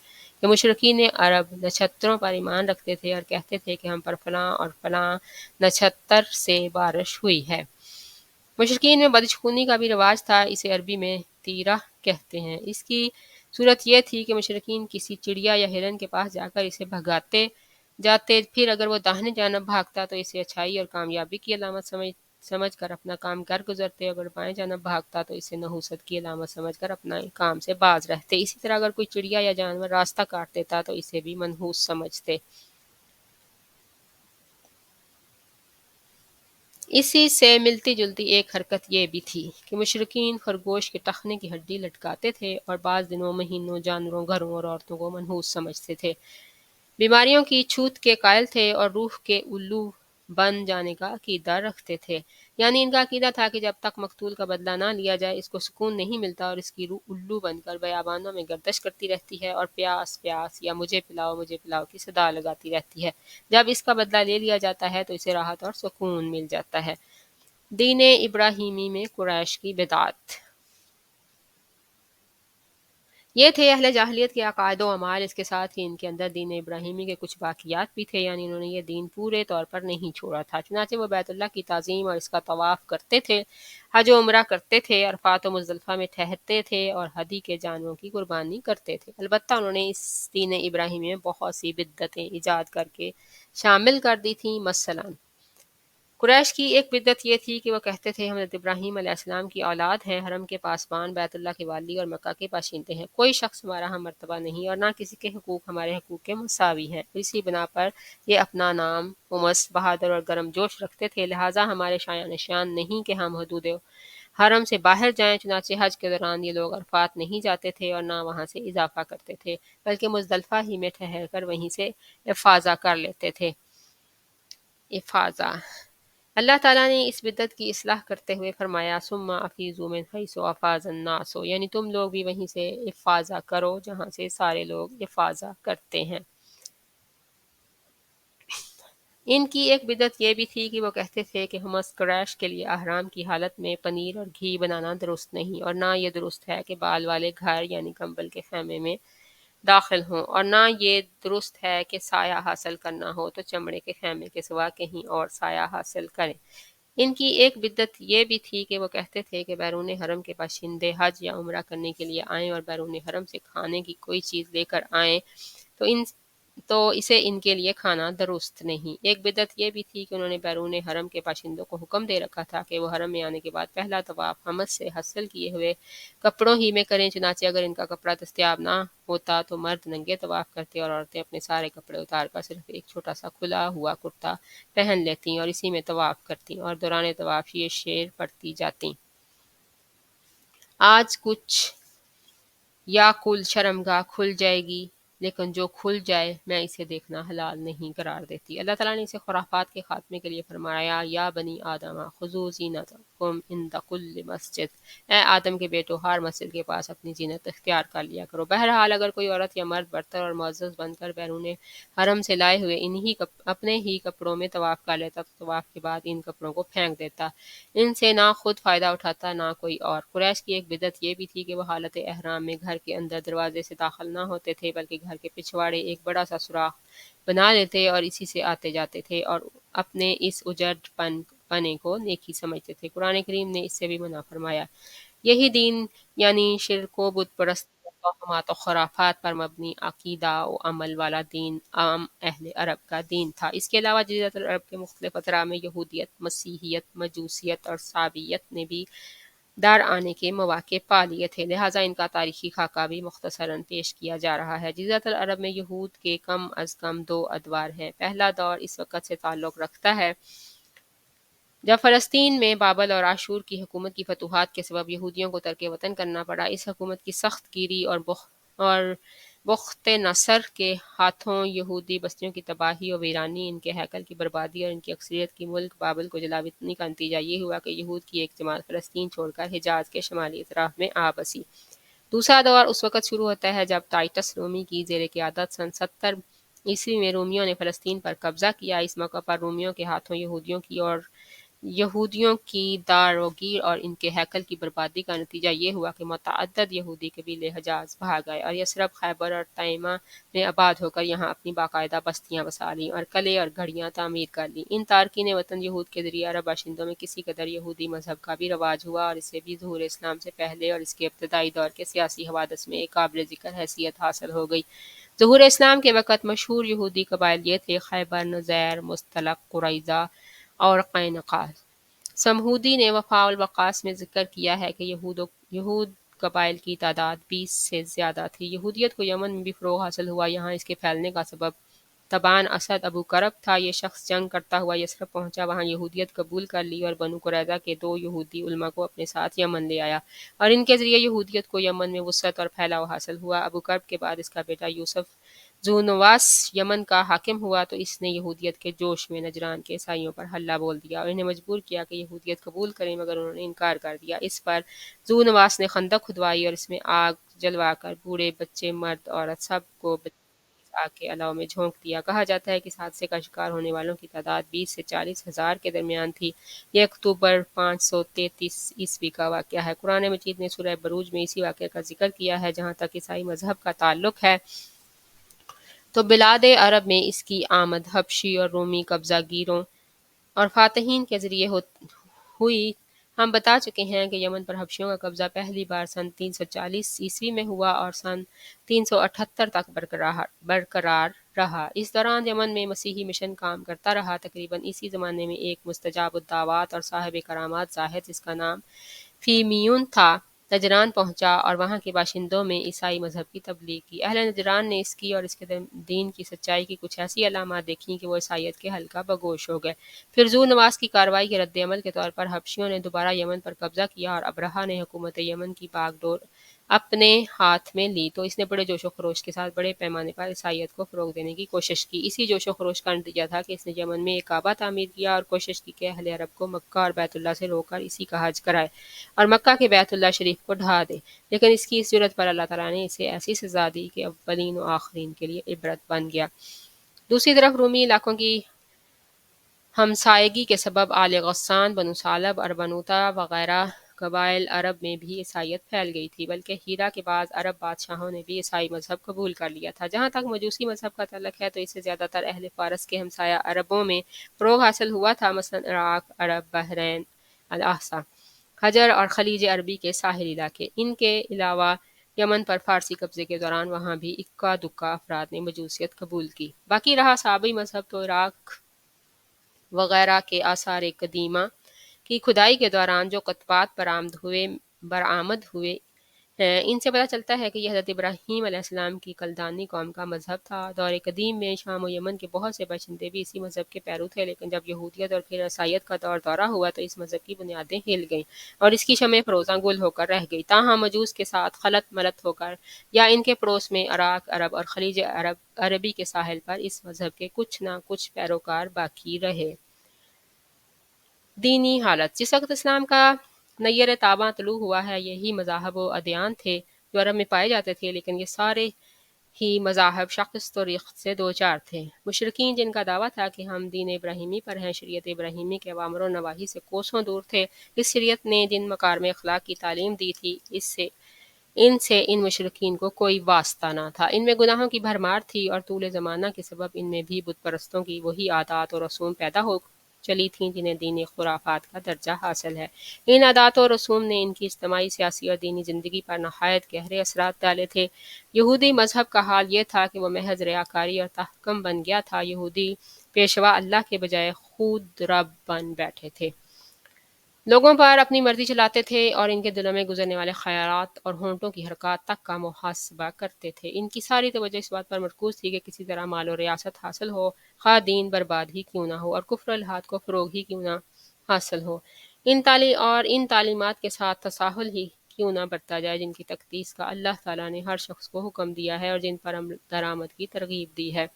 کہ مشرکین عرب نچھتروں پر ایمان رکھتے تھے اور کہتے تھے کہ ہم پر فلاں اور فلاں نچھتر سے بارش ہوئی ہے۔ مشرکین میں بدشگونی کا بھی رواج تھا، اسے عربی میں تیرہ کہتے ہیں۔ اس کی صورت یہ تھی کہ مشرکین کسی چڑیا یا ہرن کے پاس جا کر اسے بھگاتے جاتے، پھر اگر وہ داہنے جانب بھاگتا تو اسے اچھائی اور کامیابی کی علامت سمجھ کر اپنا کام کر گزرتے، اگر بائیں جانب بھاگتا تو اسے نحوست کی علامت سمجھ کر اپنا کام سے باز رہتے۔ اسی طرح اگر کوئی چڑیا یا جانور راستہ کاٹ دیتا تو اسے بھی منحوس سمجھتے۔ اسی سے ملتی جلتی ایک حرکت یہ بھی تھی کہ مشرکین خرگوش کے ٹخنے کی ہڈی لٹکاتے تھے اور بعض دنوں، مہینوں، جانوروں، گھروں اور عورتوں کو منحوس سمجھتے تھے۔ بیماریوں کی چھوت کے قائل تھے اور روح کے الو بن جانے کا عقیدہ رکھتے تھے، یعنی ان کا عقیدہ تھا کہ جب تک مقتول کا بدلہ نہ لیا جائے اس کو سکون نہیں ملتا اور اس کی روح الو بن کر بیابانوں میں گردش کرتی رہتی ہے اور پیاس پیاس یا مجھے پلاؤ کی صدا لگاتی رہتی ہے۔ جب اس کا بدلہ لے لیا جاتا ہے تو اسے راحت اور سکون مل جاتا ہے۔ دین ابراہیمی میں قریش کی بدعت۔ یہ تھے اہل جاہلیت کے عقائد و اعمال، اس کے ساتھ ہی ان کے اندر دین ابراہیمی کے کچھ باقیات بھی تھے، یعنی انہوں نے یہ دین پورے طور پر نہیں چھوڑا تھا۔ چنانچہ وہ بیت اللہ کی تعظیم اور اس کا طواف کرتے تھے، حج و عمرہ کرتے تھے، عرفات و مزدلفہ میں ٹھہرتے تھے اور ہدی کے جانوروں کی قربانی کرتے تھے۔ البتہ انہوں نے اس دین ابراہیمی میں بہت سی بدعتیں ایجاد کر کے شامل کر دی تھیں۔ مثلاً قریش کی ایک بدعت یہ تھی کہ وہ کہتے تھے ہم حضرت ابراہیم علیہ السلام کی اولاد ہیں، حرم کے پاسبان، بیت اللہ کے والی اور مکہ کے باشندے ہیں، کوئی شخص ہمارا ہم مرتبہ نہیں اور نہ کسی کے حقوق ہمارے حقوق کے مساوی ہیں۔ اسی بنا پر یہ اپنا نام ممس، بہادر اور گرم جوش رکھتے تھے، لہٰذا ہمارے شایان نشان نہیں کہ ہم حدود حرم سے باہر جائیں۔ چنانچہ حج کے دوران یہ لوگ عرفات نہیں جاتے تھے اور نہ وہاں سے اضافہ کرتے تھے، بلکہ مزدلفہ ہی میں ٹھہر کر وہیں سے افاضہ کر لیتے تھے۔ افاضہ اللہ تعالیٰ نے اس بدعت کی اصلاح کرتے ہوئے فرمایا ثم افیضوا من حیث افاض الناس، یعنی تم لوگ بھی وہیں سے افاضہ کرو جہاں سے سارے لوگ افاضہ کرتے ہیں۔ ان کی ایک بدعت یہ بھی تھی کہ وہ کہتے تھے کہ ہمس قریش کے لیے احرام کی حالت میں پنیر اور گھی بنانا درست نہیں، اور نہ یہ درست ہے کہ بال والے گھر یعنی کمبل کے خیمے میں داخل ہوں، اور نہ یہ درست ہے کہ سایہ حاصل کرنا ہو تو چمڑے کے خیمے کے سوا کہیں اور سایہ حاصل کریں۔ ان کی ایک بدعت یہ بھی تھی کہ وہ کہتے تھے کہ بیرون حرم کے باشندے حج یا عمرہ کرنے کے لیے آئیں اور بیرون حرم سے کھانے کی کوئی چیز لے کر آئیں تو اسے ان کے لیے کھانا درست نہیں۔ ایک بدعت یہ بھی تھی کہ انہوں نے بیرون حرم کے باشندوں کو حکم دے رکھا تھا کہ وہ حرم میں آنے کے بعد پہلا طواف حمد سے حاصل کیے ہوئے کپڑوں ہی میں کریں، چنانچہ اگر ان کا کپڑا دستیاب نہ ہوتا تو مرد ننگے طواف کرتے اور عورتیں اپنے سارے کپڑے اتار کر صرف ایک چھوٹا سا کھلا ہوا کرتا پہن لیتیں اور اسی میں طواف کرتیں اور دوران طواف یہ شعر پڑھتی جاتیں: آج کچھ یا کل شرمگاہ کھل جائے گی، لیکن جو کھل جائے میں اسے دیکھنا حلال نہیں قرار دیتی۔ اللہ تعالیٰ نے اسے خرافات کے خاتمے کے لیے فرمایا یا بنی آدم خذوا زینتکم عند کل مسجد، اے آدم کے بیٹو ہر مسجد کے پاس اپنی زینت اختیار کر لیا کرو۔ بہرحال اگر کوئی عورت یا مرد برتر اور معزز بن کر بیرون حرم سے لائے ہوئے اپنے ہی کپڑوں میں طواف کر لیتا تو طواف کے بعد ان کپڑوں کو پھینک دیتا، ان سے نہ خود فائدہ اٹھاتا نہ کوئی اور۔ قریش کی ایک بدعت یہ بھی تھی کہ وہ حالت احرام میں گھر کے اندر دروازے سے داخل نہ ہوتے تھے، بلکہ گھر کے پچھواڑے ایک بڑا سا سوراخ بنا لیتے اور اسی سے آتے جاتے تھے اور اپنے اس اجڑ پنے کو نیکی سمجھتے تھے۔ قرآن کریم نے اس سے بھی منع فرمایا۔ یہی دین یعنی شرک و بت پرستی و توہمات و خرافات پر مبنی عقیدہ و عمل والا دین عام اہل عرب کا دین تھا۔ اس کے علاوہ جزیرۃ العرب کے مختلف اطراف میں یہودیت، مسیحیت، مجوسیت اور صابئیت نے بھی در آنے کے مواقع پا لیے تھے، لہٰذا ان کا تاریخی خاکہ بھی مختصراً پیش کیا جا رہا ہے۔ جزیرۃ العرب میں یہود کے کم از کم دو ادوار ہیں۔ پہلا دور اس وقت سے تعلق رکھتا ہے جب فلسطین میں بابل اور عاشور کی حکومت کی فتوحات کے سبب یہودیوں کو ترک وطن کرنا پڑا۔ اس حکومت کی سخت گیری اور بخت نصر کے ہاتھوں یہودی بستیوں کی تباہی و ویرانی، ان کے ہیکل کی بربادی اور ان کی اکثریت کی ملک بابل کو جلاوطنی کا نتیجہ یہ ہوا کہ یہود کی ایک جماعت فلسطین چھوڑ کر حجاز کے شمالی اطراف میں آ بسی۔ دوسرا دور اس وقت شروع ہوتا ہے جب ٹائٹس رومی کی زیر قیادت سن 70 عیسوی میں رومیوں نے فلسطین پر قبضہ کیا۔ اس موقع پر رومیوں کے ہاتھوں یہودیوں کی داروگیر اور ان کے ہیکل کی بربادی کا نتیجہ یہ ہوا کہ متعدد یہودی قبیلے حجاز بھاگ آئے اور یثرب، خیبر اور طیمہ میں آباد ہو کر یہاں اپنی باقاعدہ بستیاں بسا لیں اور قلعے اور گھڑیاں تعمیر کر لیں۔ ان تارکین وطن یہود کے ذریعے عرب باشندوں میں کسی قدر یہودی مذہب کا بھی رواج ہوا اور اسے بھی ظہور اسلام سے پہلے اور اس کے ابتدائی دور کے سیاسی حوادث میں ایک قابل ذکر حیثیت حاصل ہو گئی۔ ظہور اسلام کے وقت مشہور یہودی قبائل یہ تھے: خیبر، نذیر، مستلق، قریظہ اور قینقاع۔ سمہودی نے وفاء الوقاص میں ذکر کیا ہے کہ یہود قبائل کی تعداد 20 سے زیادہ تھی۔ یہودیت کو یمن میں بھی فروغ حاصل ہوا۔ یہاں اس کے پھیلنے کا سبب تبان اسد ابو کرب تھا۔ یہ شخص جنگ کرتا ہوا یثرب پہنچا، وہاں یہودیت قبول کر لی اور بنو قریظہ کے 2 یہودی علماء کو اپنے ساتھ یمن لے آیا اور ان کے ذریعے یہودیت کو یمن میں وسعت اور پھیلاؤ حاصل ہوا۔ ابو کرب کے بعد اس کا بیٹا یوسف ذو نواس یمن کا حاکم ہوا تو اس نے یہودیت کے جوش میں نجران کے عیسائیوں پر حلہ بول دیا اور انہیں مجبور کیا کہ یہودیت قبول کریں، مگر انہوں نے انکار کر دیا۔ اس پر ذو نواس نے خندق کھدوائی اور اس میں آگ جلوا کر بوڑھے، بچے، مرد، عورت سب کو آگ کے الاؤ میں جھونک دیا۔ کہا جاتا ہے کہ اس حادثے کا شکار ہونے والوں کی تعداد 20 سے 40 ہزار کے درمیان تھی۔ یہ اکتوبر 533 عیسوی کا واقعہ ہے۔ قرآن مجید نے سورہ بروج میں اسی واقعے کا ذکر کیا ہے۔ جہاں تک عیسائی مذہب کا تعلق ہے تو بلاد عرب میں اس کی آمد حبشی اور رومی قبضہ گیروں اور فاتحین کے ذریعے ہوئی۔ ہم بتا چکے ہیں کہ یمن پر حبشیوں کا قبضہ پہلی بار سن 340 عیسوی میں ہوا اور سن 378 تک برقرار رہا۔ اس دوران یمن میں مسیحی مشن کام کرتا رہا۔ تقریباً اسی زمانے میں ایک مستجاب الدعوات اور صاحب کرامات زاہد، جس کا نام فیمیون تھا، نجران پہنچا اور وہاں کے باشندوں میں عیسائی مذہب کی تبلیغ کی۔ اہل نجران نے اس کی اور اس کے دین کی سچائی کی کچھ ایسی علامات دیکھیں کہ وہ عیسائیت کے حلقہ بگوش ہو گئے۔ پھر ذو نواس کی کارروائی کے رد عمل کے طور پر حبشیوں نے دوبارہ یمن پر قبضہ کیا اور ابرہہ نے حکومت یمن کی باغ ڈور اپنے ہاتھ میں لی تو اس نے بڑے جوش و خروش کے ساتھ بڑے پیمانے پر عیسائیت کو فروغ دینے کی کوشش کی۔ اسی جوش و خروش کا نتیجہ تھا کہ اس نے یمن میں ایک کعبہ تعمیر کیا اور کوشش کی کہ اہل عرب کو مکہ اور بیت اللہ سے روک کر اسی کا حج کرائے اور مکہ کے بیت اللہ شریف کو ڈھا دے، لیکن اس کی اس جرات پر اللہ تعالیٰ نے اسے ایسی سزا دی کہ اولین و آخرین کے لیے عبرت بن گیا۔ دوسری طرف رومی علاقوں کی ہمسائیگی کے سبب آل غسان، بنو ثعلب اور بنوتا وغیرہ قبائل عرب میں بھی عیسائیت پھیل گئی تھی، بلکہ ہیرا کے بعد عرب بادشاہوں نے بھی عیسائی مذہب قبول کر لیا تھا۔ جہاں تک مجوسی مذہب کا تعلق ہے تو اس سے زیادہ تر اہل فارس کے ہمسایہ عربوں میں فروغ حاصل ہوا تھا، مثلا عراق، عرب، بحرین، الاحسا، حجر اور خلیج عربی کے ساحلی علاقے۔ ان کے علاوہ یمن پر فارسی قبضے کے دوران وہاں بھی اکا دکا افراد نے مجوسیت قبول کی۔ باقی رہا صحابی مذہب تو عراق وغیرہ کے آثار قدیمہ کی کھدائی کے دوران جو کتبات برآمد ہوئے ہیں، ان سے پتہ چلتا ہے کہ یہ حضرت ابراہیم علیہ السلام کی کلدانی قوم کا مذہب تھا۔ دور قدیم میں شام و یمن کے بہت سے باشندے بھی اسی مذہب کے پیرو تھے، لیکن جب یہودیت اور پھر عیسائیت کا دورہ ہوا تو اس مذہب کی بنیادیں ہل گئیں اور اس کی شمع فروزاں گل ہو کر رہ گئی۔ تاہم مجوس کے ساتھ خلط ملط ہو کر یا ان کے پڑوس میں عراق، عرب اور خلیج عربی کے ساحل پر اس مذہب کے کچھ نہ کچھ پیروکار باقی رہے۔ دینی حالت: جس وقت اسلام کا نیر تاباں طلوع ہوا ہے، یہی مذاہب و ادیان تھے جو عرب میں پائے جاتے تھے، لیکن یہ سارے ہی مذاہب شکست و ریخت سے دوچار تھے۔ مشرکین جن کا دعویٰ تھا کہ ہم دین ابراہیمی پر ہیں، شریعت ابراہیمی کے اوامر و نواہی سے کوسوں دور تھے۔ اس شریعت نے جن مکارم اخلاق کی تعلیم دی تھی، ان سے ان مشرکین کو کوئی واسطہ نہ تھا۔ ان میں گناہوں کی بھرمار تھی اور طول زمانہ کے سبب ان میں بھی بت پرستوں کی وہی عادات و رسوم پیدا ہو چلی تھیں جنہیں دینی خرافات کا درجہ حاصل ہے۔ ان عادات و رسوم نے ان کی اجتماعی، سیاسی اور دینی زندگی پر نہایت گہرے اثرات ڈالے تھے۔ یہودی مذہب کا حال یہ تھا کہ وہ محض ریاکاری اور تحکم بن گیا تھا۔ یہودی پیشوا اللہ کے بجائے خود رب بن بیٹھے تھے، لوگوں پر اپنی مرضی چلاتے تھے اور ان کے دلوں میں گزرنے والے خیالات اور ہونٹوں کی حرکات تک کا محاسبہ کرتے تھے۔ ان کی ساری توجہ اس بات پر مرکوز تھی کہ کسی طرح مال و ریاست حاصل ہو، خواہ دین برباد ہی کیوں نہ ہو اور کفر و الحاد کو فروغ ہی کیوں نہ حاصل ہو۔ ان تعلیمات کے ساتھ تساہل ہی کیوں نہ برتا جائے جن کی تقدیس کا اللہ تعالیٰ نے ہر شخص کو حکم دیا ہے اور جن پر عمل درآمد کی ترغیب دی ہے۔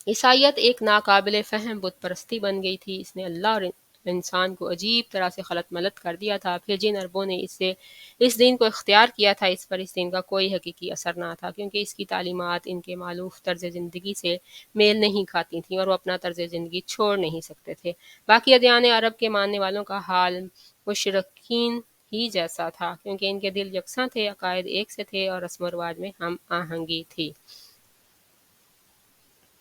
عیسائیت ایک ناقابل فہم بت پرستی بن گئی تھی۔ اس نے اللہ اور انسان کو عجیب طرح سے خلط ملط کر دیا تھا۔ پھر جن عربوں نے اس دین کو اختیار کیا تھا، اس پر اس دین کا کوئی حقیقی اثر نہ تھا، کیونکہ اس کی تعلیمات ان کے مألوف طرز زندگی سے میل نہیں کھاتی تھیں اور وہ اپنا طرز زندگی چھوڑ نہیں سکتے تھے۔ باقی ادیان عرب کے ماننے والوں کا حال مشرکین ہی جیسا تھا، کیونکہ ان کے دل یکساں تھے، عقائد ایک سے تھے اور رسم و رواج میں ہم آہنگی تھی۔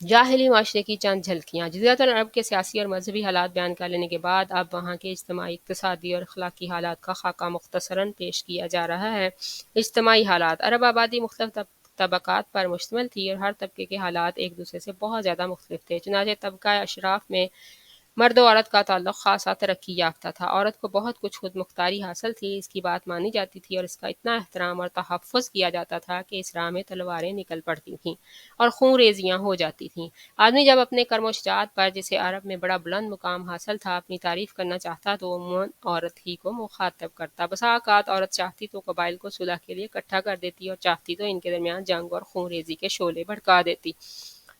جاہلی معاشرے کی چند جھلکیاں۔ جزیرۃ العرب کے سیاسی اور مذہبی حالات بیان کر لینے کے بعد اب وہاں کے اجتماعی، اقتصادی اور اخلاقی حالات کا خاکہ مختصراً پیش کیا جا رہا ہے۔ اجتماعی حالات۔ عرب آبادی مختلف طبقات پر مشتمل تھی اور ہر طبقے کے حالات ایک دوسرے سے بہت زیادہ مختلف تھے۔ چنانچہ طبقہ اشراف میں مرد و عورت کا تعلق خاصا ترقی یافتہ تھا۔ عورت کو بہت کچھ خود مختاری حاصل تھی، اس کی بات مانی جاتی تھی اور اس کا اتنا احترام اور تحفظ کیا جاتا تھا کہ اس راہ میں تلواریں نکل پڑتی تھیں اور خون ریزیاں ہو جاتی تھیں۔ آدمی جب اپنے کرم و شجاعت پر، جسے عرب میں بڑا بلند مقام حاصل تھا، اپنی تعریف کرنا چاہتا تو عموماً عورت ہی کو مخاطب کرتا۔ بسا اوقات عورت چاہتی تو قبائل کو صلح کے لیے اکٹھا کر دیتی اور چاہتی تو ان کے درمیان جنگ اور خون ریزی کے شعلے بھڑکا دیتی،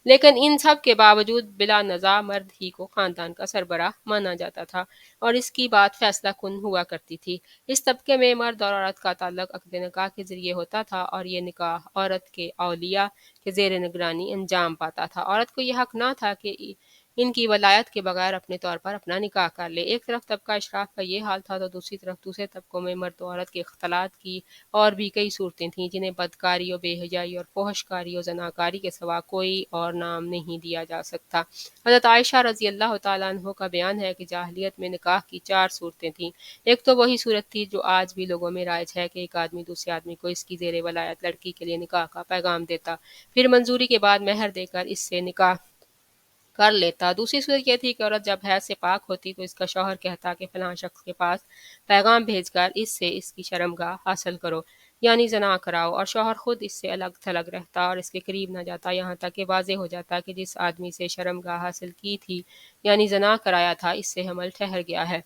لیکن ان سب کے باوجود بلا نزاع مرد ہی کو خاندان کا سربراہ مانا جاتا تھا اور اس کی بات فیصلہ کن ہوا کرتی تھی۔ اس طبقے میں مرد اور عورت کا تعلق عقد نکاح کے ذریعے ہوتا تھا اور یہ نکاح عورت کے اولیاء کے زیر نگرانی انجام پاتا تھا۔ عورت کو یہ حق نہ تھا کہ ان کی ولایت کے بغیر اپنے طور پر اپنا نکاح کر لے۔ ایک طرف طبقہ اشراف کا یہ حال تھا تو دوسری طرف دوسرے طبقوں میں مرد و عورت کے اختلاط کی اور بھی کئی صورتیں تھیں، جنہیں بدکاری و بے حیائی اور فحش کاری و زناکاری کے سوا کوئی اور نام نہیں دیا جا سکتا۔ حضرت عائشہ رضی اللہ تعالیٰ عنہ کا بیان ہے کہ جاہلیت میں نکاح کی 4 صورتیں تھیں۔ ایک تو وہی صورت تھی جو آج بھی لوگوں میں رائج ہے کہ ایک آدمی دوسرے آدمی کو اس کی زیر ولایت لڑکی کے لیے نکاح کا پیغام دیتا، پھر منظوری کے بعد مہر دے کر اس سے نکاح کر لیتا۔ دوسری صورت یہ تھی کہ عورت جب حیض سے پاک ہوتی تو اس کا شوہر کہتا کہ فلاں شخص کے پاس پیغام بھیج کر اس سے اس کی شرمگاہ حاصل کرو، یعنی زنا کراؤ، اور شوہر خود اس سے الگ تھلگ رہتا اور اس کے قریب نہ جاتا، یہاں تک کہ واضح ہو جاتا کہ جس آدمی سے شرمگاہ حاصل کی تھی، یعنی زنا کرایا تھا، اس سے حمل ٹھہر گیا ہے۔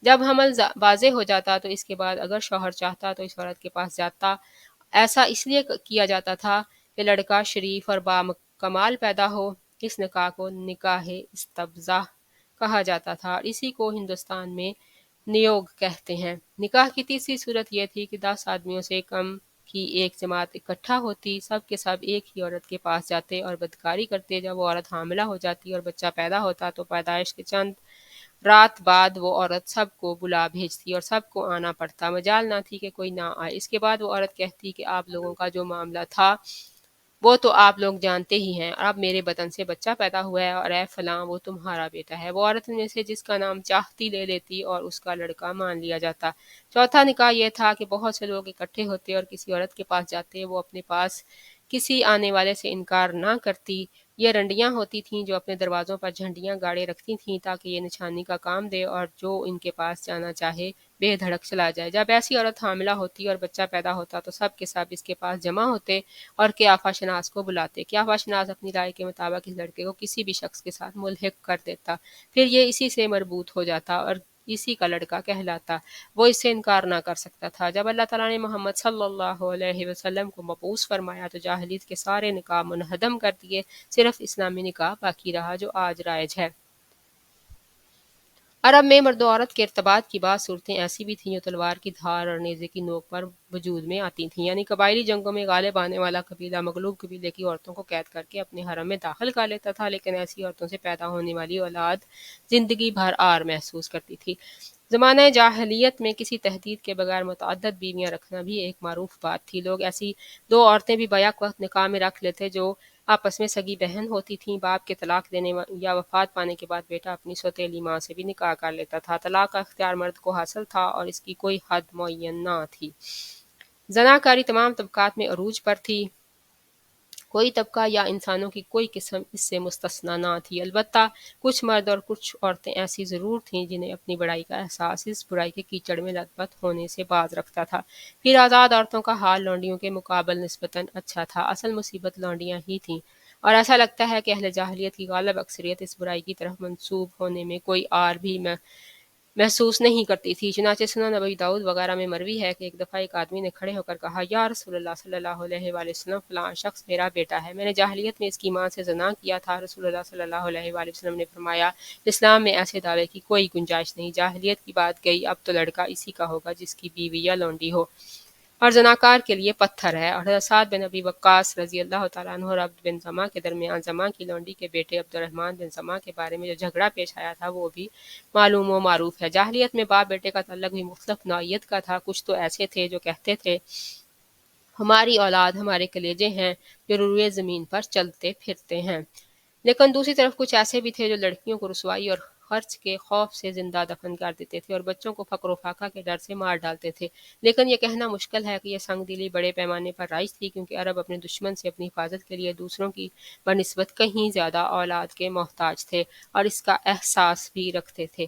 جب حمل واضح ہو جاتا تو اس کے بعد اگر شوہر چاہتا تو اس عورت کے پاس جاتا۔ ایسا اس لیے کیا جاتا تھا کہ لڑکا شریف اور باکمال پیدا ہو۔ اس نکاح کو نکاح استبضاء کہا جاتا تھا اور اسی کو ہندوستان میں نیوگ کہتے ہیں۔ نکاح کی تیسری صورت یہ تھی کہ 10 آدمیوں سے کم کی ایک جماعت اکٹھا ہوتی، سب کے سب ایک ہی عورت کے پاس جاتے اور بدکاری کرتے۔ جب وہ عورت حاملہ ہو جاتی اور بچہ پیدا ہوتا تو پیدائش کے چند رات بعد وہ عورت سب کو بلا بھیجتی اور سب کو آنا پڑتا، مجال نہ تھی کہ کوئی نہ آئے۔ اس کے بعد وہ عورت کہتی کہ آپ لوگوں کا جو معاملہ تھا وہ تو آپ لوگ جانتے ہی ہیں، اب میرے بدن سے بچہ پیدا ہوا ہے اور اے فلاں وہ تمہارا بیٹا ہے۔ وہ عورت میں سے جس کا نام چاہتی لے لیتی اور اس کا لڑکا مان لیا جاتا۔ چوتھا نکاح یہ تھا کہ بہت سے لوگ اکٹھے ہوتے اور کسی عورت کے پاس جاتے، وہ اپنے پاس کسی آنے والے سے انکار نہ کرتی۔ یہ رنڈیاں ہوتی تھیں جو اپنے دروازوں پر جھنڈیاں گاڑے رکھتی تھیں تاکہ یہ نشانی کا کام دے اور جو ان کے پاس جانا چاہے بے دھڑک چلا جائے۔ جب ایسی عورت حاملہ ہوتی اور بچہ پیدا ہوتا تو سب کے سب اس کے پاس جمع ہوتے اور قیافہ شناس کو بلاتے۔ قیافہ شناس اپنی رائے کے مطابق اس لڑکے کو کسی بھی شخص کے ساتھ ملحق کر دیتا، پھر یہ اسی سے مربوط ہو جاتا اور اسی کا لڑکا کہلاتا، وہ اس سے انکار نہ کر سکتا تھا۔ جب اللہ تعالیٰ نے محمد صلی اللہ علیہ وسلم کو مبعوث فرمایا تو جاہلیت کے سارے نکاح منہدم کر دیے، صرف اسلامی نکاح باقی رہا جو آج رائج ہے۔ عرب میں مرد و عورت کے ارتباط کی بعض صورتیں ایسی بھی تھیں جو تلوار کی دھار اور نیزے کی نوک پر وجود میں آتی تھیں، یعنی قبائلی جنگوں میں غالب آنے والا قبیلہ مغلوب قبیلے کی عورتوں کو قید کر کے اپنے حرم میں داخل کر لیتا تھا، لیکن ایسی عورتوں سے پیدا ہونے والی اولاد زندگی بھر عار محسوس کرتی تھی۔ زمانہ جاہلیت میں کسی تحدید کے بغیر متعدد بیویاں رکھنا بھی ایک معروف بات تھی۔ لوگ ایسی 2 عورتیں بھی بیک وقت نکاح میں رکھ لیتے جو آپس میں سگی بہن ہوتی تھیں۔ باپ کے طلاق دینے یا وفات پانے کے بعد بیٹا اپنی سوتیلی ماں سے بھی نکاح کر لیتا تھا۔ طلاق کا اختیار مرد کو حاصل تھا اور اس کی کوئی حد معین نہ تھی۔ زناکاری تمام طبقات میں عروج پر تھی، کوئی طبقہ یا انسانوں کی کوئی قسم اس سے مستثنیٰ نہ تھی۔ البتہ کچھ مرد اور کچھ عورتیں ایسی ضرور تھیں جنہیں اپنی بڑائی کا احساس اس برائی کے کیچڑ میں لت پت ہونے سے باز رکھتا تھا۔ پھر آزاد عورتوں کا حال لونڈیوں کے مقابل نسبتاً اچھا تھا۔ اصل مصیبت لونڈیاں ہی تھیں اور ایسا لگتا ہے کہ اہل جاہلیت کی غالب اکثریت اس برائی کی طرف منسوب ہونے میں کوئی آر بھی محسوس نہیں کرتی تھی۔ چنانچہ سنن ابی داؤد وغیرہ میں مروی ہے کہ ایک دفعہ ایک آدمی نے کھڑے ہو کر کہا، یا رسول اللہ صلی اللہ علیہ وآلہ وسلم، فلاں شخص میرا بیٹا ہے، میں نے جاہلیت میں اس کی ماں سے زنا کیا تھا۔ رسول اللہ صلی اللہ علیہ وآلہ وسلم نے فرمایا، اسلام میں ایسے دعوے کی کوئی گنجائش نہیں، جاہلیت کی بات گئی، اب تو لڑکا اسی کا ہوگا جس کی بیوی یا لونڈی ہو، اور زناکار کے لیے پتھر ہے۔ اور حضرت سعد بن ابی وقاص رضی اللہ تعالیٰ عنہ اور عبد بن زماں کے درمیان زماں کی لونڈی کے بیٹے عبد الرحمن بن زماں کے بارے میں جو جھگڑا پیش آیا تھا وہ بھی معلوم و معروف ہے۔ جاہلیت میں باپ بیٹے کا تعلق بھی مختلف نوعیت کا تھا۔ کچھ تو ایسے تھے جو کہتے تھے ہماری اولاد ہمارے کلیجے ہیں جو روئے زمین پر چلتے پھرتے ہیں، لیکن دوسری طرف کچھ ایسے بھی تھے جو لڑکیوں کو رسوائی اور خرچ کے خوف سے زندہ دفن کر دیتے تھے اور بچوں کو فقر و فاقہ کے ڈر سے مار ڈالتے تھے۔ لیکن یہ کہنا مشکل ہے کہ یہ سنگ دلی بڑے پیمانے پر رائج تھی، کیونکہ عرب اپنے دشمن سے اپنی حفاظت کے لیے دوسروں کی بنسبت کہیں زیادہ اولاد کے محتاج تھے اور اس کا احساس بھی رکھتے تھے۔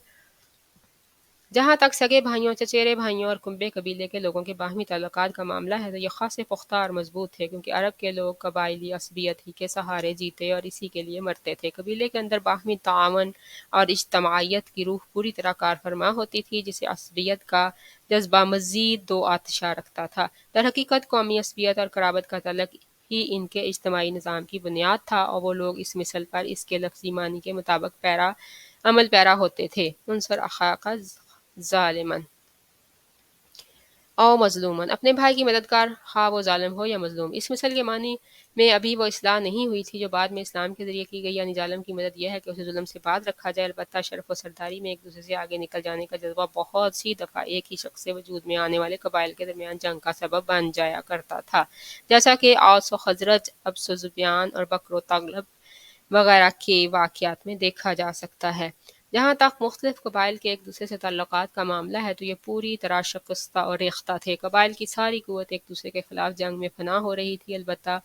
جہاں تک سگے بھائیوں، چچیرے بھائیوں اور کنبے قبیلے کے لوگوں کے باہمی تعلقات کا معاملہ ہے تو یہ خاصے پختہ اور مضبوط تھے، کیونکہ عرب کے لوگ قبائلی عصبیت ہی کے سہارے جیتے اور اسی کے لیے مرتے تھے۔ قبیلے کے اندر باہمی تعاون اور اجتماعیت کی روح پوری طرح کار فرما ہوتی تھی، جسے عصبیت کا جذبہ مزید دو آتشہ رکھتا تھا۔ در حقیقت قومی عصبیت اور قرابت کا تعلق ہی ان کے اجتماعی نظام کی بنیاد تھا، اور وہ لوگ اس مثل پر اس کے لفظی معنی کے مطابق عمل پیرا ہوتے تھے۔ انصر اخاک ظالمن او مظلومن، اپنے بھائی کی مددگار خواہ وہ ظالم ہو یا مظلوم۔ اس مثل کے معنی میں ابھی وہ اصلاح نہیں ہوئی تھی جو بعد میں اسلام کے ذریعے کی گئی، یعنی ظالم کی مدد یہ ہے کہ اسے ظلم سے باز رکھا جائے۔ البتہ شرف و سرداری میں ایک دوسرے سے آگے نکل جانے کا جذبہ بہت سی دفعہ ایک ہی شخص سے وجود میں آنے والے قبائل کے درمیان جنگ کا سبب بن جایا کرتا تھا، جیسا کہ اوس و خزرج، ابس و ذبیان اور بکر و تغلب وغیرہ کے واقعات میں دیکھا جا سکتا ہے۔ جہاں تک مختلف قبائل کے ایک دوسرے سے تعلقات کا معاملہ ہے تو یہ پوری طرح شکستہ اور ریختہ تھے۔ قبائل کی ساری قوت ایک دوسرے کے خلاف جنگ میں فنا ہو رہی تھی، البتہ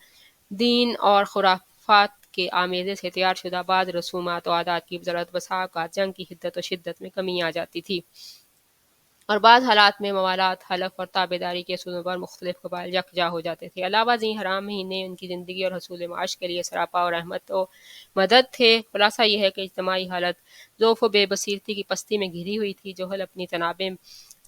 دین اور خرافات کے آمیزے سے تیار شدہ بعض رسومات و عادات کی وزارت بسا اوقات جنگ کی حدت و شدت میں کمی آ جاتی تھی، اور بعض حالات میں موالات، حلف اور تابع داری کے اصولوں پر مختلف قبائل یکجا ہو جاتے تھے۔ علاوہ ازیں حرام مہینے ان کی زندگی اور حصول معاش کے لیے سراپا اور رحمت و مدد تھے۔ خلاصہ یہ ہے کہ اجتماعی حالت ضعف و بے بصیرتی کی پستی میں گھری ہوئی تھی، جوہل اپنی تنابیں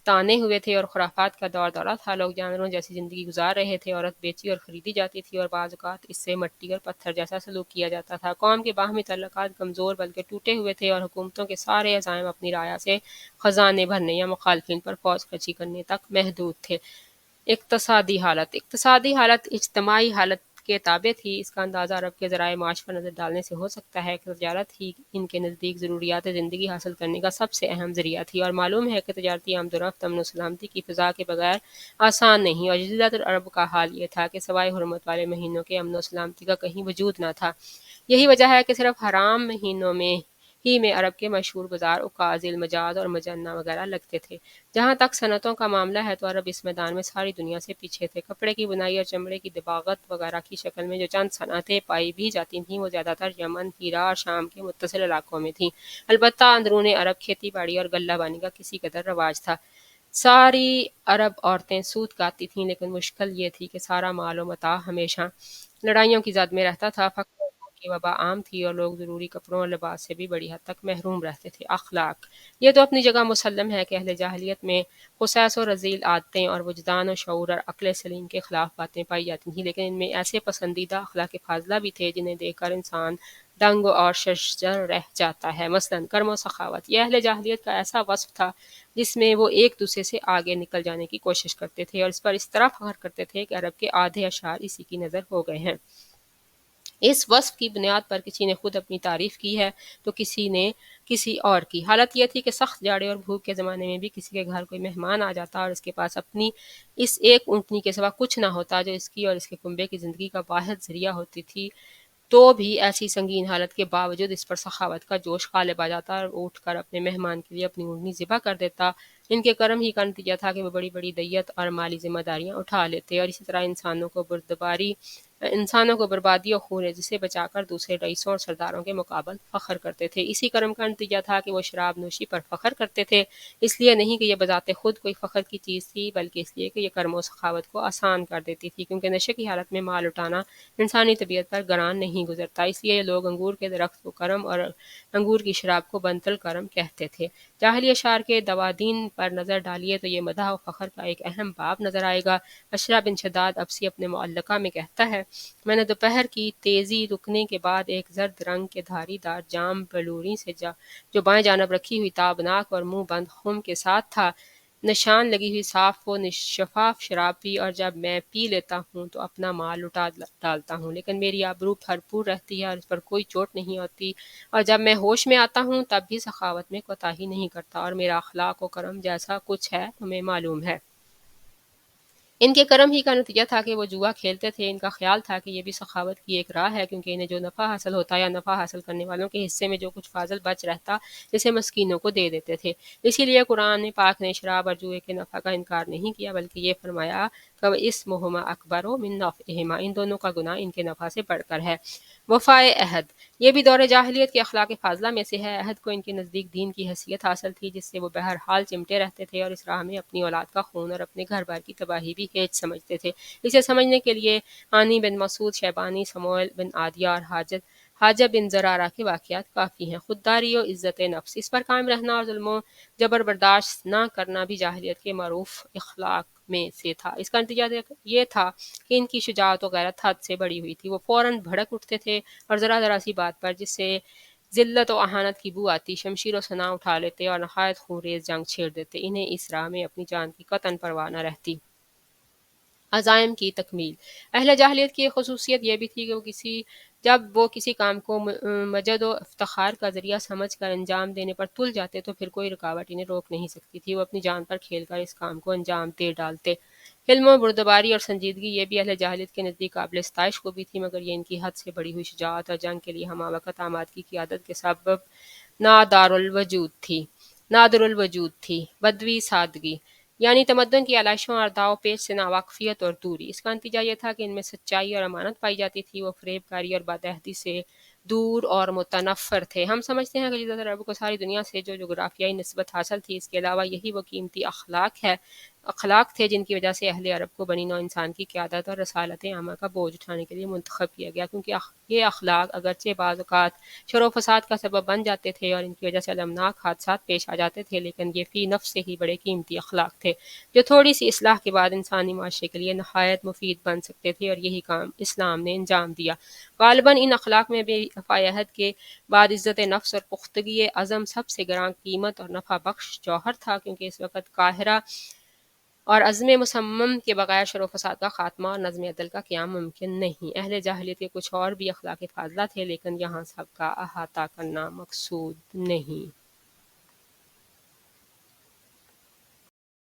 تانے ہوئے تھے اور خرافات کا دور دورہ تھا۔ لوگ جانوروں جیسی زندگی گزار رہے تھے، عورت بیچی اور خریدی جاتی تھی اور بعض اوقات اس سے مٹی اور پتھر جیسا سلوک کیا جاتا تھا۔ قوم کے باہمی تعلقات کمزور بلکہ ٹوٹے ہوئے تھے، اور حکومتوں کے سارے عزائم اپنی رعایا سے خزانے بھرنے یا مخالفین پر فوج کشی کرنے تک محدود تھے۔ اقتصادی حالت اجتماعی حالت کے تابع تھی۔ اس کا اندازہ عرب کے ذرائع معاش پر نظر ڈالنے سے ہو سکتا ہے کہ تجارت ہی ان کے نزدیک ضروریات زندگی حاصل کرنے کا سب سے اہم ذریعہ تھی، اور معلوم ہے کہ تجارتی آمد و رفت امن و سلامتی کی فضا کے بغیر آسان نہیں، اور جزیرۃ العرب کا حال یہ تھا کہ سوائے حرمت والے مہینوں کے امن و سلامتی کا کہیں وجود نہ تھا۔ یہی وجہ ہے کہ صرف حرام مہینوں میں ہی میں عرب کے مشہور بازار عکاظ، المجاز اور مجنہ وغیرہ لگتے تھے۔ جہاں تک صنعتوں کا معاملہ ہے تو عرب اس میدان میں ساری دنیا سے پیچھے تھے۔ کپڑے کی بنائی اور چمڑے کی دباغت وغیرہ کی شکل میں جو چند صنعتیں پائی بھی جاتی تھیں وہ زیادہ تر یمن، ہیرا اور شام کے متصل علاقوں میں تھیں۔ البتہ اندرون عرب کھیتی باڑی اور غلہ بانی کا کسی قدر رواج تھا۔ ساری عرب عورتیں سوت کاٹتی تھیں، لیکن مشکل یہ تھی کہ سارا مال و متاع ہمیشہ لڑائیوں کی زد میں رہتا تھا۔ فقر اور بھوک کی وبا عام تھی اور لوگ ضروری کپڑوں اور لباس سے بھی بڑی حد تک محروم رہتے تھے۔ اخلاق، یہ تو اپنی جگہ مسلم ہے کہ اہل جاہلیت میں خسیس و رذیل عادتیں اور وجدان و شعور اور عقل سلیم کے خلاف باتیں پائی جاتی تھیں، لیکن ان میں ایسے پسندیدہ اخلاق فاضلہ بھی تھے جنہیں دیکھ کر انسان دنگ اور ششدر رہ جاتا ہے۔ مثلاً کرم و سخاوت، یہ اہل جاہلیت کا ایسا وصف تھا جس میں وہ ایک دوسرے سے آگے نکل جانے کی کوشش کرتے تھے اور اس پر اس طرح فخر کرتے تھے کہ عرب کے آدھے اشعار اسی کی نظر ہو گئے ہیں۔ اس وصف کی بنیاد پر کسی نے خود اپنی تعریف کی ہے تو کسی نے کسی اور کی۔ حالت یہ تھی کہ سخت جاڑے اور بھوک کے زمانے میں بھی کسی کے گھر کوئی مہمان آ جاتا اور اس کے پاس اپنی اس ایک اونٹنی کے سوا کچھ نہ ہوتا جو اس کی اور اس کے کنبے کی زندگی کا واحد ذریعہ ہوتی تھی، تو بھی ایسی سنگین حالت کے باوجود اس پر سخاوت کا جوش غالب آ جاتا اور اٹھ کر اپنے مہمان کے لیے اپنی اونٹنی ذبح کر دیتا۔ ان کے کرم ہی کا نتیجہ تھا کہ وہ بڑی بڑی دیت اور مالی ذمہ داریاں اٹھا لیتے، اور اسی طرح انسانوں کو بردباری انسانوں کو بربادی اور خون ریزی بچا کر دوسرے رئیسوں اور سرداروں کے مقابل فخر کرتے تھے۔ اسی کرم کا نتیجہ تھا کہ وہ شراب نوشی پر فخر کرتے تھے، اس لیے نہیں کہ یہ بذات خود کوئی فخر کی چیز تھی، بلکہ اس لیے کہ یہ کرم و سخاوت کو آسان کر دیتی تھی، کیونکہ نشے کی حالت میں مال اٹھانا انسانی طبیعت پر گران نہیں گزرتا، اس لیے یہ لوگ انگور کے درخت کو کرم اور انگور کی شراب کو بنتل کرم کہتے تھے۔ جاہلی اشعار کے دوادین پر نظر ڈالیے تو یہ مدح و فخر کا ایک اہم باب نظر آئے گا۔ اشرا بن شداد ابسی اپنے معلقہ میں کہتا ہے، میں نے دوپہر کی تیزی رکنے کے بعد ایک زرد رنگ کے دھاری دار جام بلوری سے جو بائیں جانب رکھی ہوئی تابناک اور منہ بند خم کے ساتھ تھا، نشان لگی ہوئی صاف و شفاف شراب پی، اور جب میں پی لیتا ہوں تو اپنا مال لٹا ڈالتا ہوں، لیکن میری آبرو بھرپور رہتی ہے اور اس پر کوئی چوٹ نہیں ہوتی، اور جب میں ہوش میں آتا ہوں تب بھی سخاوت میں کوتاہی نہیں کرتا، اور میرا اخلاق و کرم جیسا کچھ ہے تمہیں معلوم ہے۔ ان کے کرم ہی کا نتیجہ تھا کہ وہ جوا کھیلتے تھے۔ ان کا خیال تھا کہ یہ بھی سخاوت کی ایک راہ ہے، کیونکہ انہیں جو نفع حاصل ہوتا یا نفع حاصل کرنے والوں کے حصے میں جو کچھ فاضل بچ رہتا جسے مسکینوں کو دے دیتے تھے۔ اسی لیے قرآن پاک نے شراب اور جوئے کے نفع کا انکار نہیں کیا، بلکہ یہ فرمایا کہ اسمہما اکبر من نفعہما، ان دونوں کا گناہ ان کے نفع سے بڑھ کر ہے۔ وفائے عہد، یہ بھی دور جاہلیت کے اخلاق فاضلہ میں سے ہے۔ عہد کو ان کے نزدیک دین کی حیثیت حاصل تھی، جس سے وہ بہرحال چمٹے رہتے تھے اور اس راہ میں اپنی اولاد کا خون اور اپنے گھر بار کی تباہی بھی ہیچ سمجھتے تھے۔ اسے سمجھنے کے لیے عانی بن مسعود، شیبانی، سموئیل بن عادیہ اور حاجب بن زرارہ کے واقعات کافی ہیں۔ خودداری و عزت نفس، اس پر قائم رہنا اور ظلم و جبر برداشت نہ کرنا بھی جاہلیت کے معروف اخلاق میں سے تھا۔ اس کا نتیجہ یہ تھا کہ ان کی شجاعت و غیرت حد سے بڑی ہوئی تھی۔ وہ فوراً بھڑک اٹھتے تھے اور ذرا ذرا سی بات پر جس سے ذلت و اہانت کی بو آتی شمشیر و سناں اٹھا لیتے اور نہایت خونریز جنگ چھیڑ دیتے۔ انہیں اس راہ میں اپنی جان کی قطعاً پرواہ نہ رہتی۔ عزائم کی تکمیل، اہل جاہلیت کی ایک خصوصیت یہ بھی تھی کہ جب وہ کسی کام کو مجد و افتخار کا ذریعہ سمجھ کر انجام دینے پر تل جاتے تو پھر کوئی رکاوٹ انہیں روک نہیں سکتی تھی۔ وہ اپنی جان پر کھیل کر اس کام کو انجام دے ڈالتے۔ حلم و بردباری اور سنجیدگی، یہ بھی اہل جاہلیت کے نزدیک قابل ستائش کو بھی تھی، مگر یہ ان کی حد سے بڑی ہوئی شجاعت اور جنگ کے لیے ہمہ وقت آمادگی کی عادت کے سبب نادر الوجود تھی۔ بدوی سادگی، یعنی تمدن کی علائشوں اور داؤ پیچ سے ناواقفیت اور دوری۔ اس کا نتیجہ یہ تھا کہ ان میں سچائی اور امانت پائی جاتی تھی۔ وہ فریب کاری اور بدعہدی سے دور اور متنفر تھے۔ ہم سمجھتے ہیں کہ جزیرۃ العرب کو ساری دنیا سے جو جغرافیائی نسبت حاصل تھی، اس کے علاوہ یہی وہ قیمتی اخلاق تھے جن کی وجہ سے اہل عرب کو بنی نوع انسان کی قیادت اور رسالت عامہ کا بوجھ اٹھانے کے لیے منتخب کیا گیا، کیونکہ یہ اخلاق اگرچہ بعض اوقات شر و فساد کا سبب بن جاتے تھے اور ان کی وجہ سے المناک حادثات پیش آ جاتے تھے، لیکن یہ فی نفس سے ہی بڑے قیمتی اخلاق تھے جو تھوڑی سی اصلاح کے بعد انسانی معاشرے کے لیے نہایت مفید بن سکتے تھے، اور یہی کام اسلام نے انجام دیا۔ غالباً ان اخلاق میں بھی وفائے عہد کے بعد عزت نفس اور پختگی عزم سب سے گراں قیمت اور نفع بخش جوہر تھا، کیونکہ اس وقت قاہرہ اور عزم مصمم کے بغیر شر و فساد کا خاتمہ اور نظم عدل کا قیام ممکن نہیں۔ اہل جاہلیت کے کچھ اور بھی اخلاق فاضلہ تھے، لیکن یہاں سب کا احاطہ کرنا مقصود نہیں۔